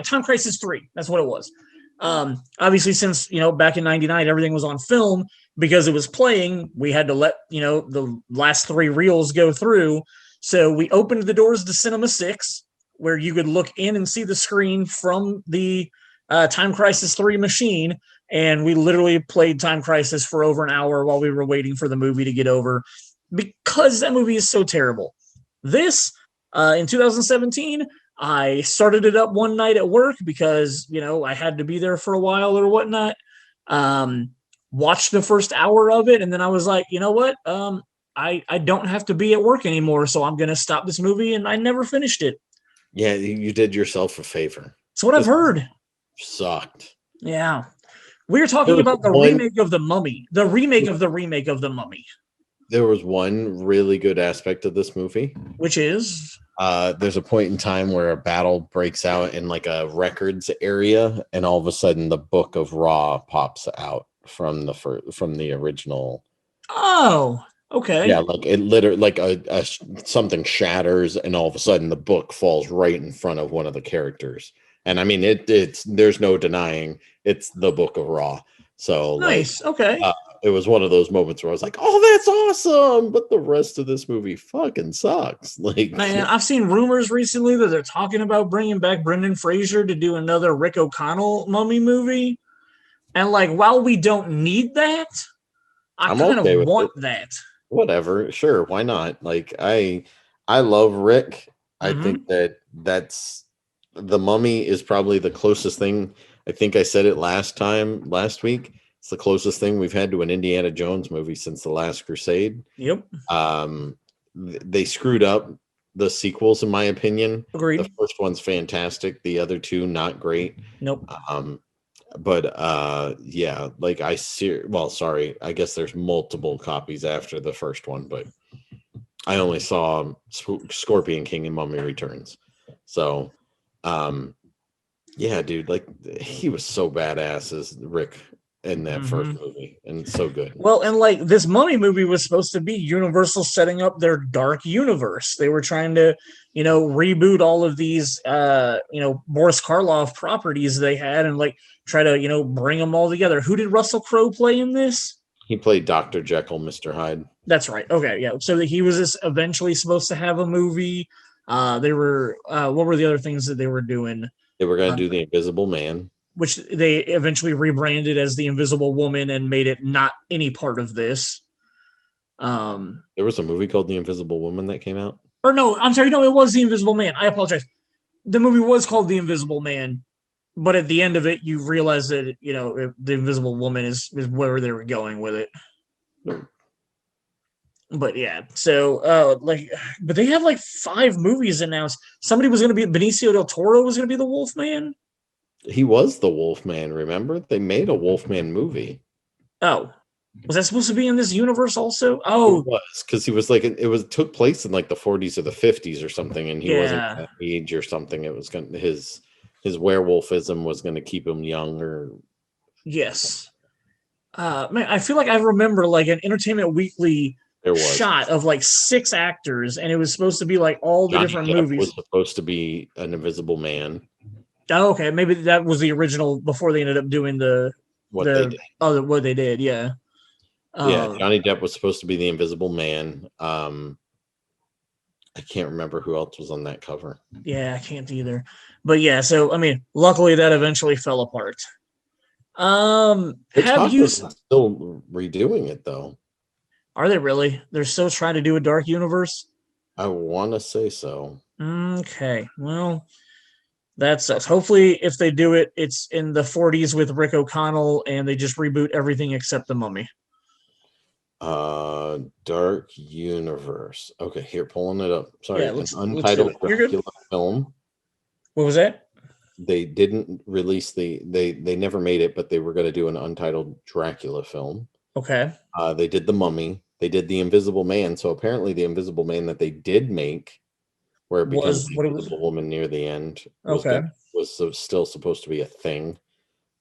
Time Crisis 3. That's what it was. Obviously, since back in '99, everything was on film because it was playing. We had to let the last 3 reels go through. So we opened the doors to Cinema 6, where you could look in and see the screen from the Time Crisis 3 machine, and we literally played Time Crisis for over an hour while we were waiting for the movie to get over, because that movie is so terrible. This. In 2017, I started it up one night at work because, I had to be there for a while or whatnot. Watched the first hour of it, and then I was like, you know what? I don't have to be at work anymore, so I'm going to stop this movie, and I never finished it. Yeah, you did yourself a favor. That's what I've heard. Sucked. Yeah. We were talking about the remake of The Mummy. The remake of the remake of The Mummy. There was one really good aspect of this movie. Which is? There's a point in time where a battle breaks out in like a records area, and all of a sudden the Book of Ra pops out from the original. Oh, okay. Yeah, like it literally, like a something shatters, and all of a sudden the book falls right in front of one of the characters. And I mean, it's there's no denying it's the Book of Ra. So nice. Okay. It was one of those moments where I was like, "Oh, that's awesome!" But the rest of this movie fucking sucks. Like, man, I've seen rumors recently that they're talking about bringing back Brendan Fraser to do another Rick O'Connell mummy movie, and like, while we don't need that, I kind of want that. Whatever, sure, why not? Like, I love Rick. I think that's the Mummy is probably the closest thing. I think I said it last week. It's the closest thing we've had to an Indiana Jones movie since The Last Crusade. Yep. They screwed up the sequels, in my opinion. Agreed. The first one's fantastic. The other 2, not great. Nope. Yeah, like sorry. I guess there's multiple copies after the first one, but I only saw Scorpion King and Mummy Returns. So, yeah, dude, like he was so badass as Rick in that first movie, and so good. Well, and like this Mummy movie was supposed to be Universal setting up their dark universe. They were trying to, reboot all of these, Boris Karloff properties they had, and like try to, bring them all together. Who did Russell Crowe play in this? He played Dr. Jekyll, Mr. Hyde. That's right. Okay, yeah. So he was eventually supposed to have a movie. They were. What were the other things that they were doing? They were going to do The Invisible Man, which they eventually rebranded as The Invisible Woman and made it not any part of this. There was a movie called The Invisible Woman that came out. Or no, I'm sorry. No, it was The Invisible Man. I apologize. The movie was called The Invisible Man, but at the end of it, you realize that The Invisible Woman is where they were going with it. But yeah, so but they have like 5 movies announced. Somebody was going to be Benicio del Toro was going to be the Wolfman. He was the Wolfman. Remember, they made a Wolfman movie. Oh, was that supposed to be in this universe also? Oh, it was, because he was like, took place in like the 40s or the 50s or something, and he wasn't that age or something. It was going his werewolfism was going to keep him young. Or yes, man, I feel like I remember like an Entertainment Weekly shot of like 6 actors, and it was supposed to be like all the different movies. Was supposed to be an Invisible Man. Oh, okay, maybe that was the original before they ended up doing what they did. Yeah. Johnny Depp was supposed to be the Invisible Man. I can't remember who else was on that cover. Yeah, I can't either. But yeah, so I mean, luckily that eventually fell apart. Have you still redoing it though? Are they really? They're still trying to do a dark universe? I want to say so. Okay, well, that sucks. Hopefully, if they do it, it's in the 40s with Rick O'Connell, and they just reboot everything except the Mummy. Dark Universe. Okay, here, pulling it up. Sorry, an untitled Dracula film. What was that? They didn't release they never made it, but they were going to do an untitled Dracula film. Okay. They did the Mummy. They did the Invisible Man. So apparently, the Invisible Man that they did make, where it becomes the Invisible Woman near the end, was still supposed to be a thing.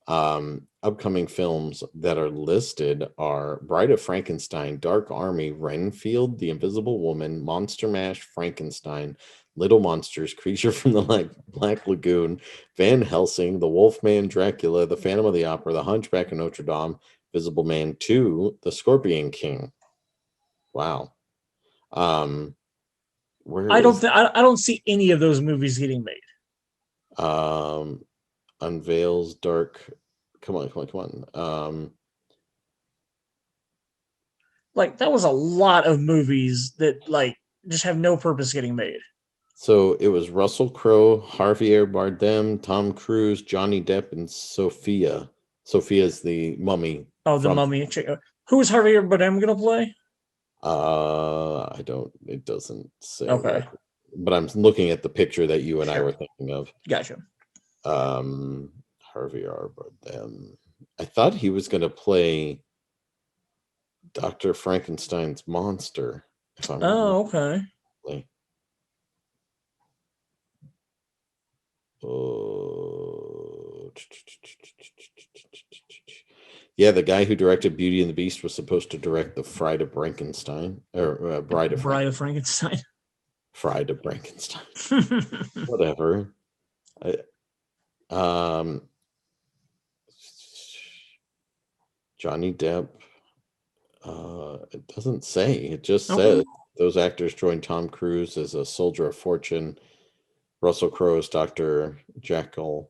Upcoming films that are listed are Bride of Frankenstein, Dark Army, Renfield, The Invisible Woman, Monster Mash, Frankenstein, Little Monsters, Creature from the Black Lagoon, Van Helsing, The Wolfman, Dracula, The Phantom of the Opera, The Hunchback of Notre Dame, Invisible Man 2, The Scorpion King. Wow. I don't see any of those movies getting made. Unveils Dark. Come on. Like that was a lot of movies that like just have no purpose getting made. So it was Russell Crowe, Javier Bardem, Tom Cruise, Johnny Depp, and Sophia. Sophia's the mummy. Oh, the mummy. Who is Javier Bardem going to play? I don't. It doesn't say. Okay. But I'm looking at the picture that you and I were thinking of. Gotcha. Javier Bardem. I thought he was going to play Dr. Frankenstein's monster. If I'm okay. Yeah, the guy who directed Beauty and the Beast was supposed to direct the Bride of Frankenstein, or Bride of Frankenstein. Bride of Frankenstein. Whatever. Johnny Depp. It doesn't say. It just says those actors joined Tom Cruise as a soldier of fortune. Russell Crowe as Dr. Jekyll.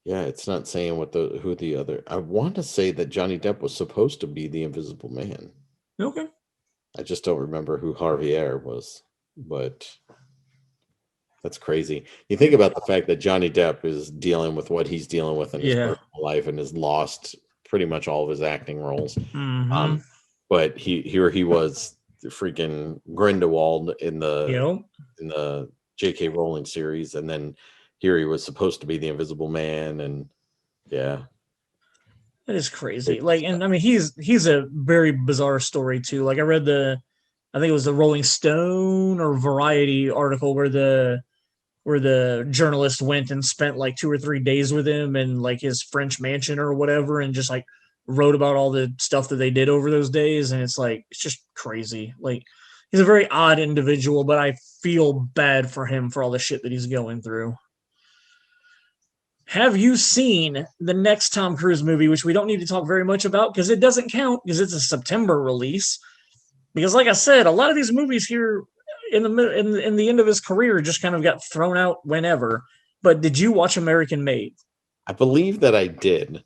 Yeah, it's not saying who the other. I want to say that Johnny Depp was supposed to be the Invisible Man. Okay. I just don't remember who Javier was, but that's crazy. You think about the fact that Johnny Depp is dealing with what he's dealing with in his personal life and has lost pretty much all of his acting roles. Mm-hmm. But he was the freaking Grindelwald in the J.K. Rowling series, and then here he was supposed to be the Invisible Man, and yeah. That is crazy. Like, and I mean, he's a very bizarre story too. Like, I read I think it was the Rolling Stone or Variety article where the journalist went and spent like 2 or 3 days with him in like his French mansion or whatever, and just like wrote about all the stuff that they did over those days. And it's like, it's just crazy. Like, he's a very odd individual, but I feel bad for him for all the shit that he's going through. Have you seen the next Tom Cruise movie, which we don't need to talk very much about because it doesn't count because it's a September release? Because, like I said, a lot of these movies here in the end of his career just kind of got thrown out whenever. But did you watch American Made? I believe that I did.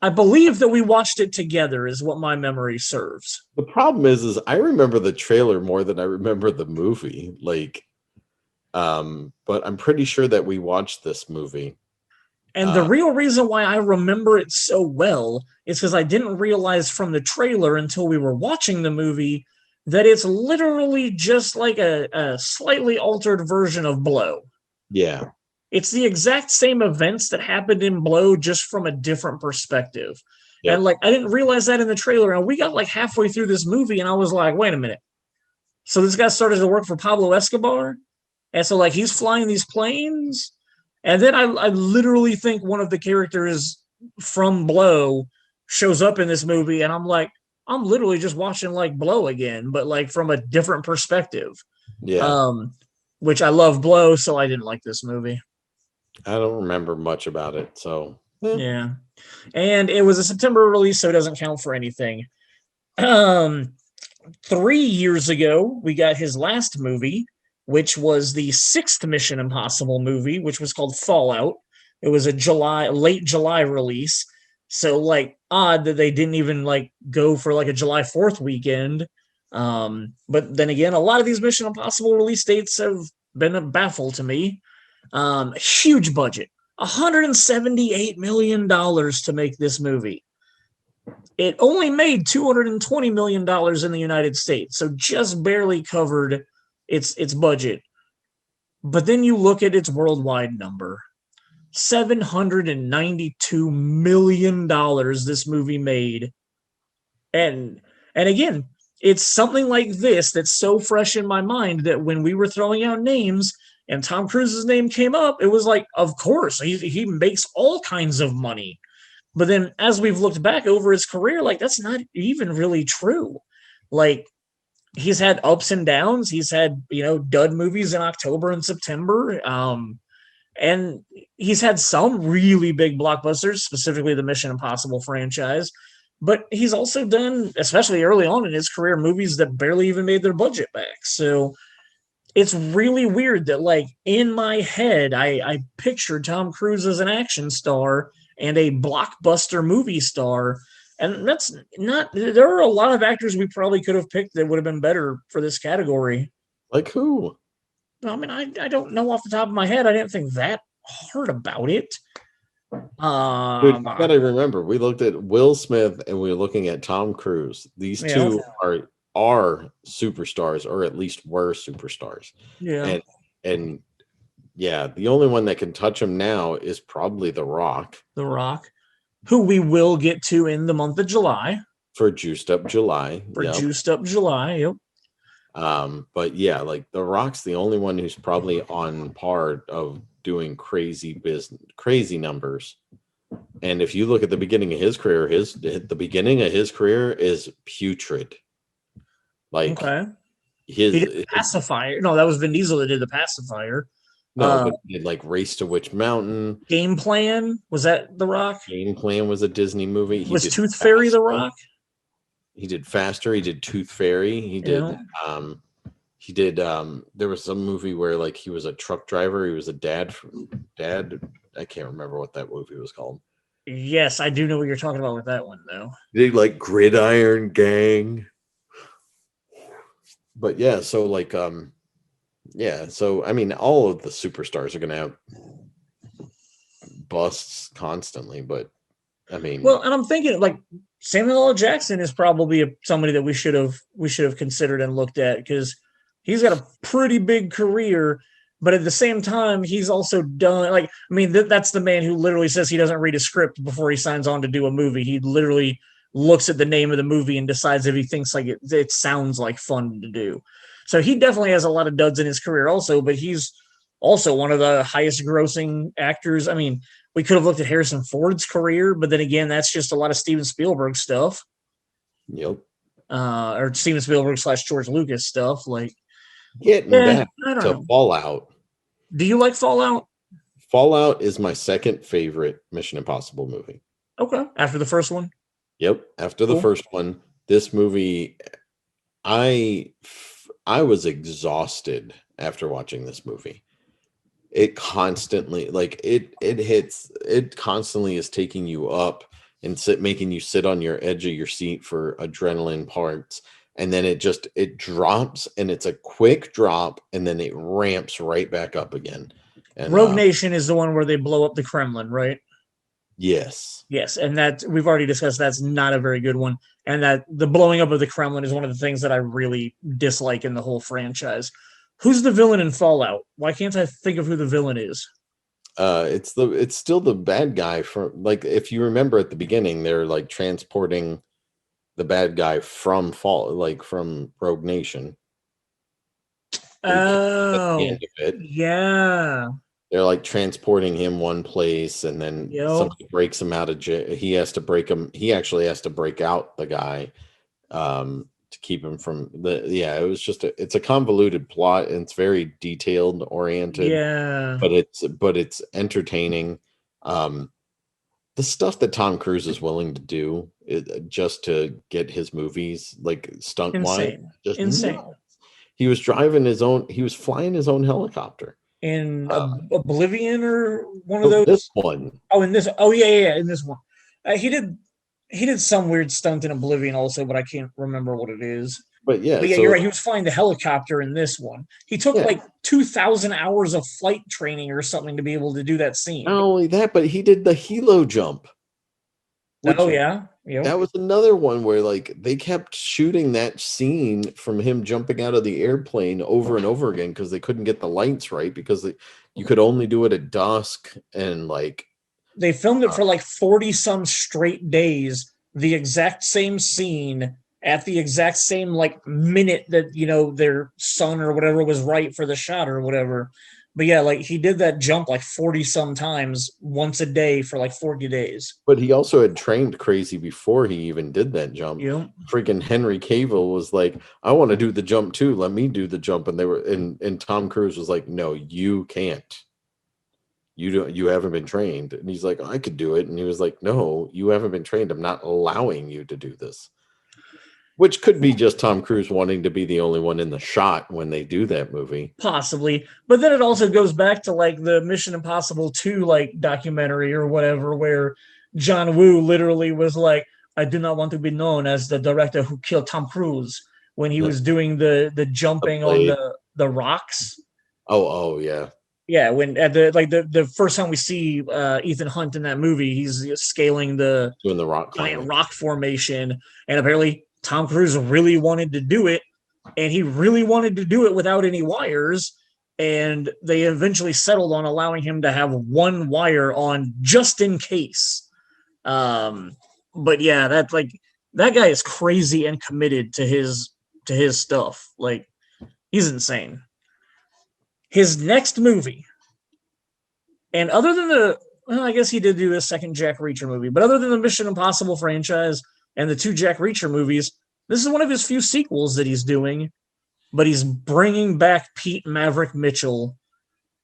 I believe that we watched it together, is what my memory serves. The problem is I remember the trailer more than I remember the movie. Like, but I'm pretty sure that we watched this movie. And the real reason why I remember it so well is because I didn't realize from the trailer until we were watching the movie that it's literally just like a slightly altered version of Blow. Yeah. It's the exact same events that happened in Blow, just from a different perspective. Yep. And like, I didn't realize that in the trailer. And we got like halfway through this movie and I was like, wait a minute. So this guy started to work for Pablo Escobar. And so like, he's flying these planes. And then I literally think one of the characters from Blow shows up in this movie. And I'm like, I'm literally just watching like Blow again, but like from a different perspective. Yeah. Which I love Blow, so I didn't like this movie. I don't remember much about it, so yeah. And it was a September release, so it doesn't count for anything. 3 years ago, we got his last movie, which was the 6th Mission Impossible movie, which was called Fallout. It was a late July release. So like, odd that they didn't even like go for like a July 4th weekend. But then again, a lot of these Mission Impossible release dates have been a baffle to me. Huge budget, $178 million to make this movie. It only made $220 million in the United States, so just barely covered its budget. But then you look at its worldwide number. $792 million this movie made. And again, it's something like this that's so fresh in my mind that when we were throwing out names and Tom Cruise's name came up, it was like, of course, he makes all kinds of money. But then as we've looked back over his career, like, that's not even really true. Like, he's had ups and downs. He's had, dud movies in October and September. And he's had some really big blockbusters, specifically the Mission Impossible franchise. But he's also done, especially early on in his career, movies that barely even made their budget back. So it's really weird that, like, in my head, I pictured Tom Cruise as an action star and a blockbuster movie star. And that's not, there are a lot of actors we probably could have picked that would have been better for this category. Like who? I mean, I don't know off the top of my head. I didn't think that hard about it. Dude, you gotta remember, we looked at Will Smith and we were looking at Tom Cruise. These two are superstars, or at least were superstars. Yeah. And yeah, the only one that can touch him now is probably The Rock. The Rock, who we will get to in the month of July. For Juiced Up July. Juiced Up July, yep. But yeah, like The Rock's the only one who's probably on par of doing crazy numbers. And if you look at the beginning of his career, the beginning of his career is putrid. Like, okay. He did Pacifier. No, that was Vin Diesel that did the Pacifier. No, but he did like Race to Witch Mountain. Game Plan, was that The Rock? Game Plan was a Disney movie. Was Tooth Fairy The Rock? He did Faster. He did Tooth Fairy. He did. There was some movie where like he was a truck driver. He was a dad. I can't remember what that movie was called. Yes, I do know what you're talking about with that one though. He did like Gridiron Gang. But yeah, so like yeah, so I mean, all of the superstars are going to have busts constantly, but I mean, well, and I'm thinking like Samuel L. Jackson is probably somebody that we should have considered and looked at, because he's got a pretty big career. But at the same time, he's also done like I mean that's the man who literally says he doesn't read a script before he signs on to do a movie. He literally looks at the name of the movie and decides if he thinks like it sounds like fun to do. So he definitely has a lot of duds in his career also, but he's also one of the highest grossing actors. I mean, we could have looked at Harrison Ford's career, but then again, that's just a lot of Steven Spielberg stuff. Yep. Or Steven Spielberg / George Lucas stuff. Like, Getting yeah, back I don't to know. Fallout. Do you like Fallout? Fallout is my second favorite Mission Impossible movie. Okay, after the first one, Yep. After the cool. first one, this movie, I I was exhausted after watching this movie. It constantly it constantly is taking you up and making you sit on your edge of your seat for adrenaline parts, and then it drops, and it's a quick drop, and then it ramps right back up again. And Rogue Nation is the one where they blow up the Kremlin, right? yes. Yes, and that we've already discussed. That's not a very good one, and that the blowing up of the Kremlin is one of the things that I really dislike in the whole franchise. Who's the villain in Fallout? Why can't I think of who the villain is? It's still the bad guy from, like, if you remember at the beginning, they're like transporting the bad guy from from Rogue Nation. At the Oh, end of it, yeah. they're like transporting him one place, and then Yo, somebody breaks him out of jail. He has to break him. He actually has to break out the guy to keep him from the. Yeah, it was it's a convoluted plot, and it's very detailed oriented, yeah, but it's entertaining. Um, the stuff that Tom Cruise is willing to do just to get his movies, like stunt wise, insane, just insane. nuts. He was driving his own. He was flying his own helicopter. In Uh, Oblivion or one of no, this those. one, Oh, in this. Oh, yeah, yeah, yeah, in this one. He did some weird stunt in Oblivion also, but I can't remember what it is. but yeah, But yeah, you're so right. He was flying the helicopter in this one. He took yeah, like 2,000 hours of flight training or something to be able to do that scene. not only that, but he did the helo jump, Oh which yeah, yep. that was another one where like they kept shooting that scene from him jumping out of the airplane over and over again because they couldn't get the lights right, because you could only do it at dusk, and like They filmed it for like 40 some straight days, the exact same scene at the exact same like minute that their son or whatever was right for the shot or whatever. But yeah, like he did that jump like 40 some times once a day for like 40 days. but he also had trained crazy before he even did that jump. You know, Freaking Henry Cavill was like, I want to do the jump too. Let me do the jump. And and Tom Cruise was like, no, you can't. You haven't been trained. And he's like, I could do it. And he was like, no, you haven't been trained. I'm not allowing you to do this. Which could be just Tom Cruise wanting to be the only one in the shot when they do that movie. possibly. But then it also goes back to like the Mission Impossible 2 like documentary or whatever, where John Woo literally was like, I do not want to be known as the director who killed Tom Cruise when he The was doing the jumping on blade. the rocks. Oh yeah. Yeah, when at the first time we see Ethan Hunt in that movie, he's scaling the Doing the rock giant climbing. rock formation, and apparently Tom Cruise really wanted to do it, and he really wanted to do it without any wires, and they eventually settled on allowing him to have one wire on just in case. Um, but yeah, that guy is crazy and committed to his stuff. Like he's insane. His next movie, and other than I guess he did do a second Jack Reacher movie, but other than the Mission Impossible franchise and the two Jack Reacher movies, this is one of his few sequels that he's doing. But he's bringing back Pete Maverick Mitchell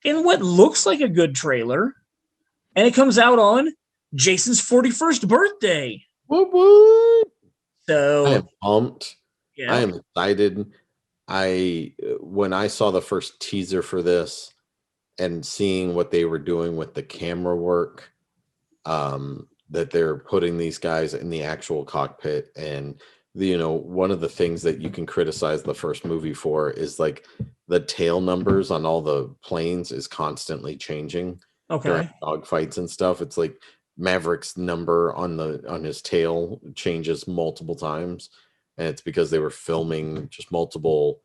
in what looks like a good trailer, and it comes out on Jason's 41st birthday. What? What? I am So pumped. I yeah, am excited. When I saw the first teaser for this and seeing what they were doing with the camera work, that they're putting these guys in the actual cockpit, and one of the things that you can criticize the first movie for is like the tail numbers on all the planes is constantly changing during okay. dogfights and stuff. It's like Maverick's number on his tail changes multiple times, and it's because they were filming just multiple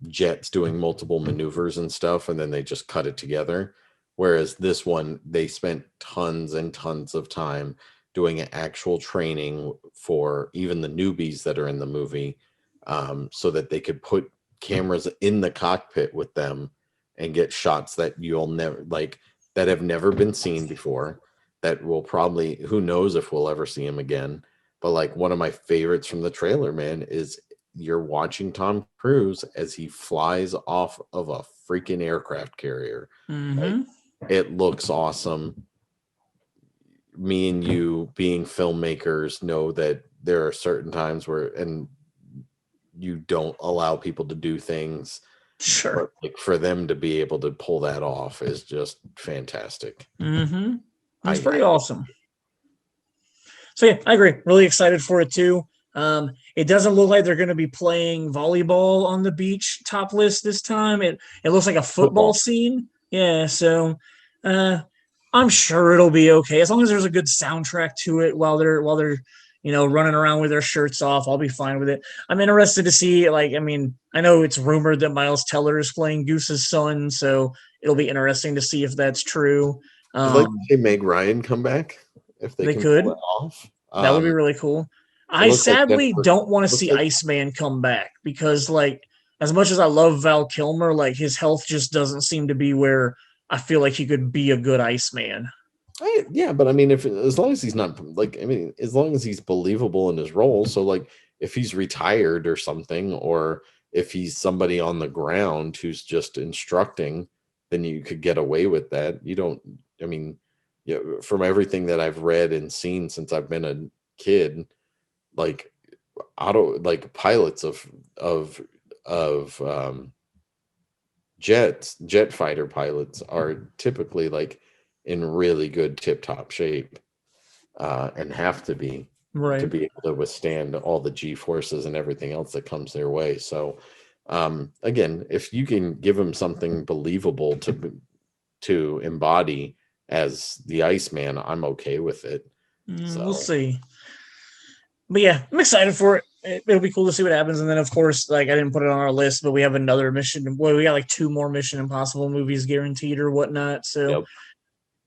jets doing multiple maneuvers and stuff, and then they just cut it together. Whereas this one, they spent tons and tons of time doing actual training for even the newbies that are in the movie, so that they could put cameras in the cockpit with them and get shots that you'll never that have never been seen before. That will probably, who knows if we'll ever see them again. But like one of my favorites from the trailer, man, is you're watching Tom Cruise as he flies off of a freaking aircraft carrier. Like, it looks awesome. Me and you, being filmmakers, know that there are certain times where, and you don't allow people to do things. Sure. But like for them to be able to pull that off is just fantastic. That's pretty awesome. So yeah, I agree. Really excited for it too. It doesn't look like they're going to be playing volleyball on the beach topless this time. It looks like a football scene. Yeah, so I'm sure it'll be okay as long as there's a good soundtrack to it while they're running around with their shirts off. I'll be fine with it. I'm interested to see, I know it's rumored that Miles Teller is playing Goose's son, so it'll be interesting to see if that's true. I'd like to see Meg Ryan come back if they can could. pull it off. That would be really cool. I sadly don't want to see Iceman come back because, as much as I love Val Kilmer, his health just doesn't seem to be where I feel like he could be a good Iceman. Yeah, but I mean, as long as he's not as long as he's believable in his role. So, if he's retired or something, or if he's somebody on the ground who's just instructing, then you could get away with that. You don't. I mean, from everything that I've read and seen since I've been a kid, pilots of jet fighter pilots are typically in really good tip-top shape, and have to be to be able to withstand all the G forces and everything else that comes their way. So again, if you can give them something believable to embody as the Iceman, I'm okay with it. So we'll see. But yeah, I'm excited for it. It'll be cool to see what happens. And then, of course, I didn't put it on our list, but we have another mission. Well, we got 2 more Mission Impossible movies guaranteed or whatnot. So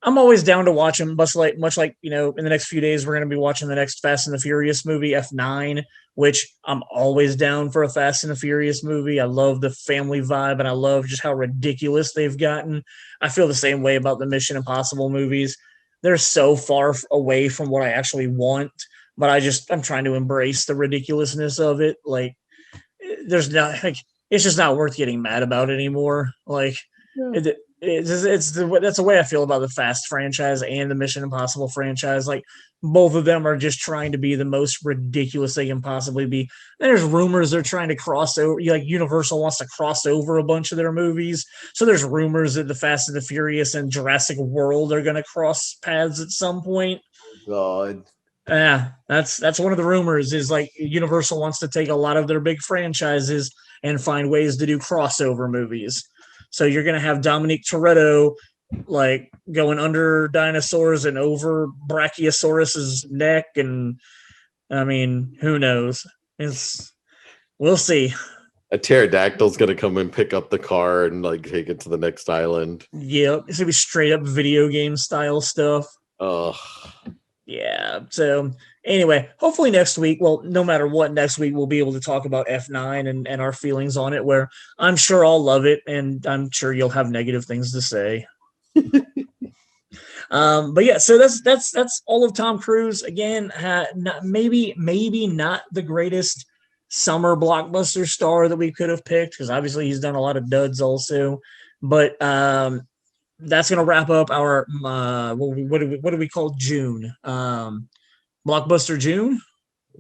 I'm always down to watch them. Much like in the next few days, we're going to be watching the next Fast and the Furious movie, F9, which I'm always down for a Fast and the Furious movie. I love the family vibe, and I love just how ridiculous they've gotten. I feel the same way about the Mission Impossible movies. They're so far away from what I actually want, but I'm trying to embrace the ridiculousness of it. There's not it's just not worth getting mad about it anymore. That's the way I feel about the Fast franchise and the Mission Impossible franchise. Both of them are just trying to be the most ridiculous they can possibly be. There's rumors they're trying to cross over. Universal wants to cross over a bunch of their movies. So there's rumors that the Fast and the Furious and Jurassic World are going to cross paths at some point. God. Yeah, that's one of the rumors is Universal wants to take a lot of their big franchises and find ways to do crossover movies. So you're going to have Dominic Toretto going under dinosaurs and over Brachiosaurus's neck. And I mean, who knows? We'll see. A pterodactyl's going to come and pick up the car and take it to the next island. Yep. It's going to be straight up video game style stuff. Oh, yeah. So anyway, hopefully next week, well, no matter what, next week we'll be able to talk about F9 and our feelings on it, where I'm sure I'll love it and I'm sure you'll have negative things to say. But yeah, so that's all of Tom Cruise. Again, maybe not the greatest summer blockbuster star that we could have picked, because obviously he's done a lot of duds also. But that's going to wrap up our what do we call June? Blockbuster June.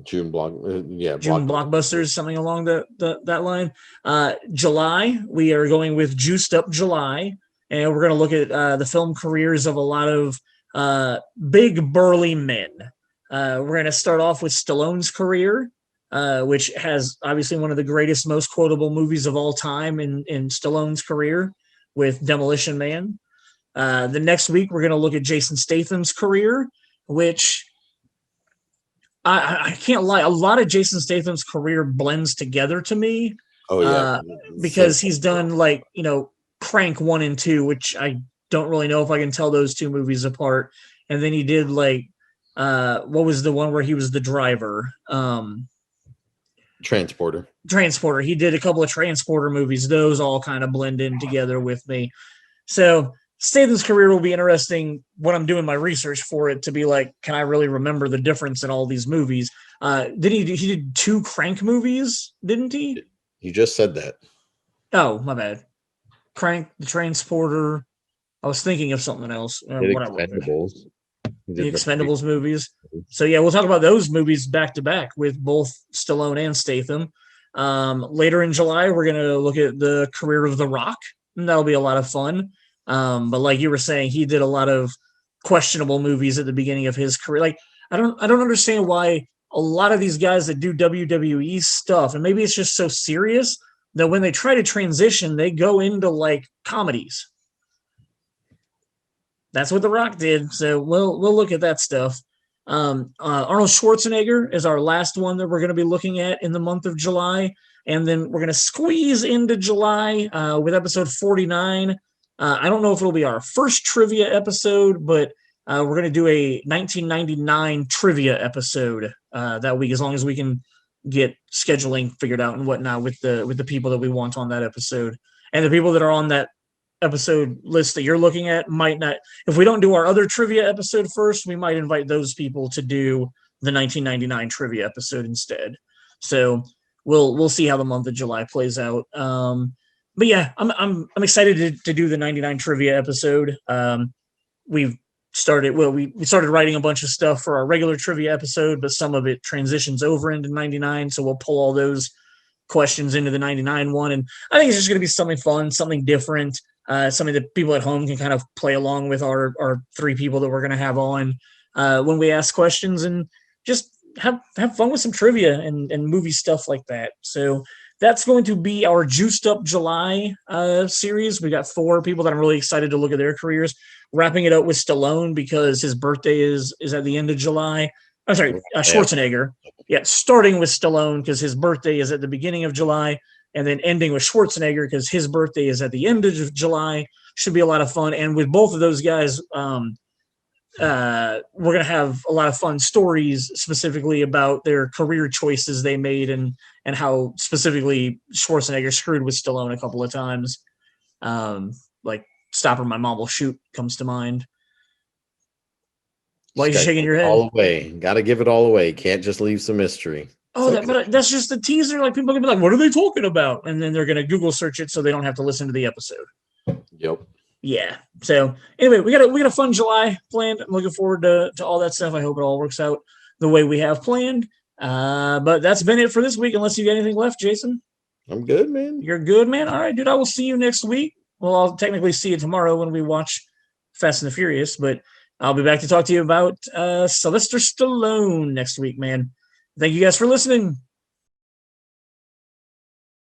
June Blockbusters, something along that line. July, we are going with Juiced Up July, and we're going to look at the film careers of a lot of big burly men. We're going to start off with Stallone's career, which has obviously one of the greatest, most quotable movies of all time in Stallone's career, with Demolition Man. The next week, we're going to look at Jason Statham's career, which I can't lie. A lot of Jason Statham's career blends together to me. Oh yeah, because he's done like Crank 1 and 2, which I don't really know if I can tell those two movies apart. And then he did like what was the one where he was the driver? Transporter. Transporter. He did a couple of Transporter movies. Those all kind of blend in together with me. So Statham's career will be interesting when I'm doing my research for it to be like, can I really remember the difference in all these movies? He did 2 Crank movies, didn't he? You just said that. Oh, my bad. Crank, the Transporter. I was thinking of something else. Expendables. The Expendables movies. So yeah, we'll talk about those movies back to back with both Stallone and Statham. Later in July, we're gonna look at the career of The Rock, and that'll be a lot of fun. But like you were saying, he did a lot of questionable movies at the beginning of his career. Like I don't understand why a lot of these guys that do WWE stuff, and maybe it's just so serious that when they try to transition, they go into like comedies. That's what The Rock did. So we'll look at that stuff. Arnold Schwarzenegger is our last one that we're going to be looking at in the month of July. And then we're going to squeeze into July with episode 49. I don't know if it'll be our first trivia episode, but we're going to do a 1999 trivia episode that week, as long as we can get scheduling figured out and whatnot with the people that we want on that episode. And the people that are on that episode list that you're looking at might not, if we don't do our other trivia episode first, we might invite those people to do the 1999 trivia episode instead. So we'll see how the month of July plays out. But yeah, I'm excited to do the 99 trivia episode. We started writing a bunch of stuff for our regular trivia episode, but some of it transitions over into 99, so we'll pull all those questions into the 99 one, and I think it's just going to be something fun, something different. Something that people at home can kind of play along with our 3 people that we're going to have on when we ask questions, and just have fun with some trivia and movie stuff like that. So that's going to be our Juiced Up July series. We got 4 people that I'm really excited to look at their careers. Wrapping it up with Stallone because his birthday is at the end of July. I'm sorry, Schwarzenegger. Yeah, starting with Stallone because his birthday is at the beginning of July, and then ending with Schwarzenegger because his birthday is at the end of July. Should be a lot of fun. And with both of those guys, we're going to have a lot of fun stories specifically about their career choices they made and how specifically Schwarzenegger screwed with Stallone a couple of times. Like Stop or My Mom Will Shoot comes to mind. Why are you shaking your head? All away. Got to give it all away. Can't just leave some mystery. Oh, but that's just the teaser. Like people are gonna be like, "What are they talking about?" And then they're gonna Google search it so they don't have to listen to the episode. Yep. Yeah. So anyway, we got a fun July planned. I'm looking forward to all that stuff. I hope it all works out the way we have planned. But that's been it for this week. Unless you got anything left, Jason. I'm good, man. You're good, man. All right, dude. I will see you next week. Well, I'll technically see you tomorrow when we watch Fast and the Furious, but I'll be back to talk to you about Sylvester Stallone next week, man. Thank you guys for listening.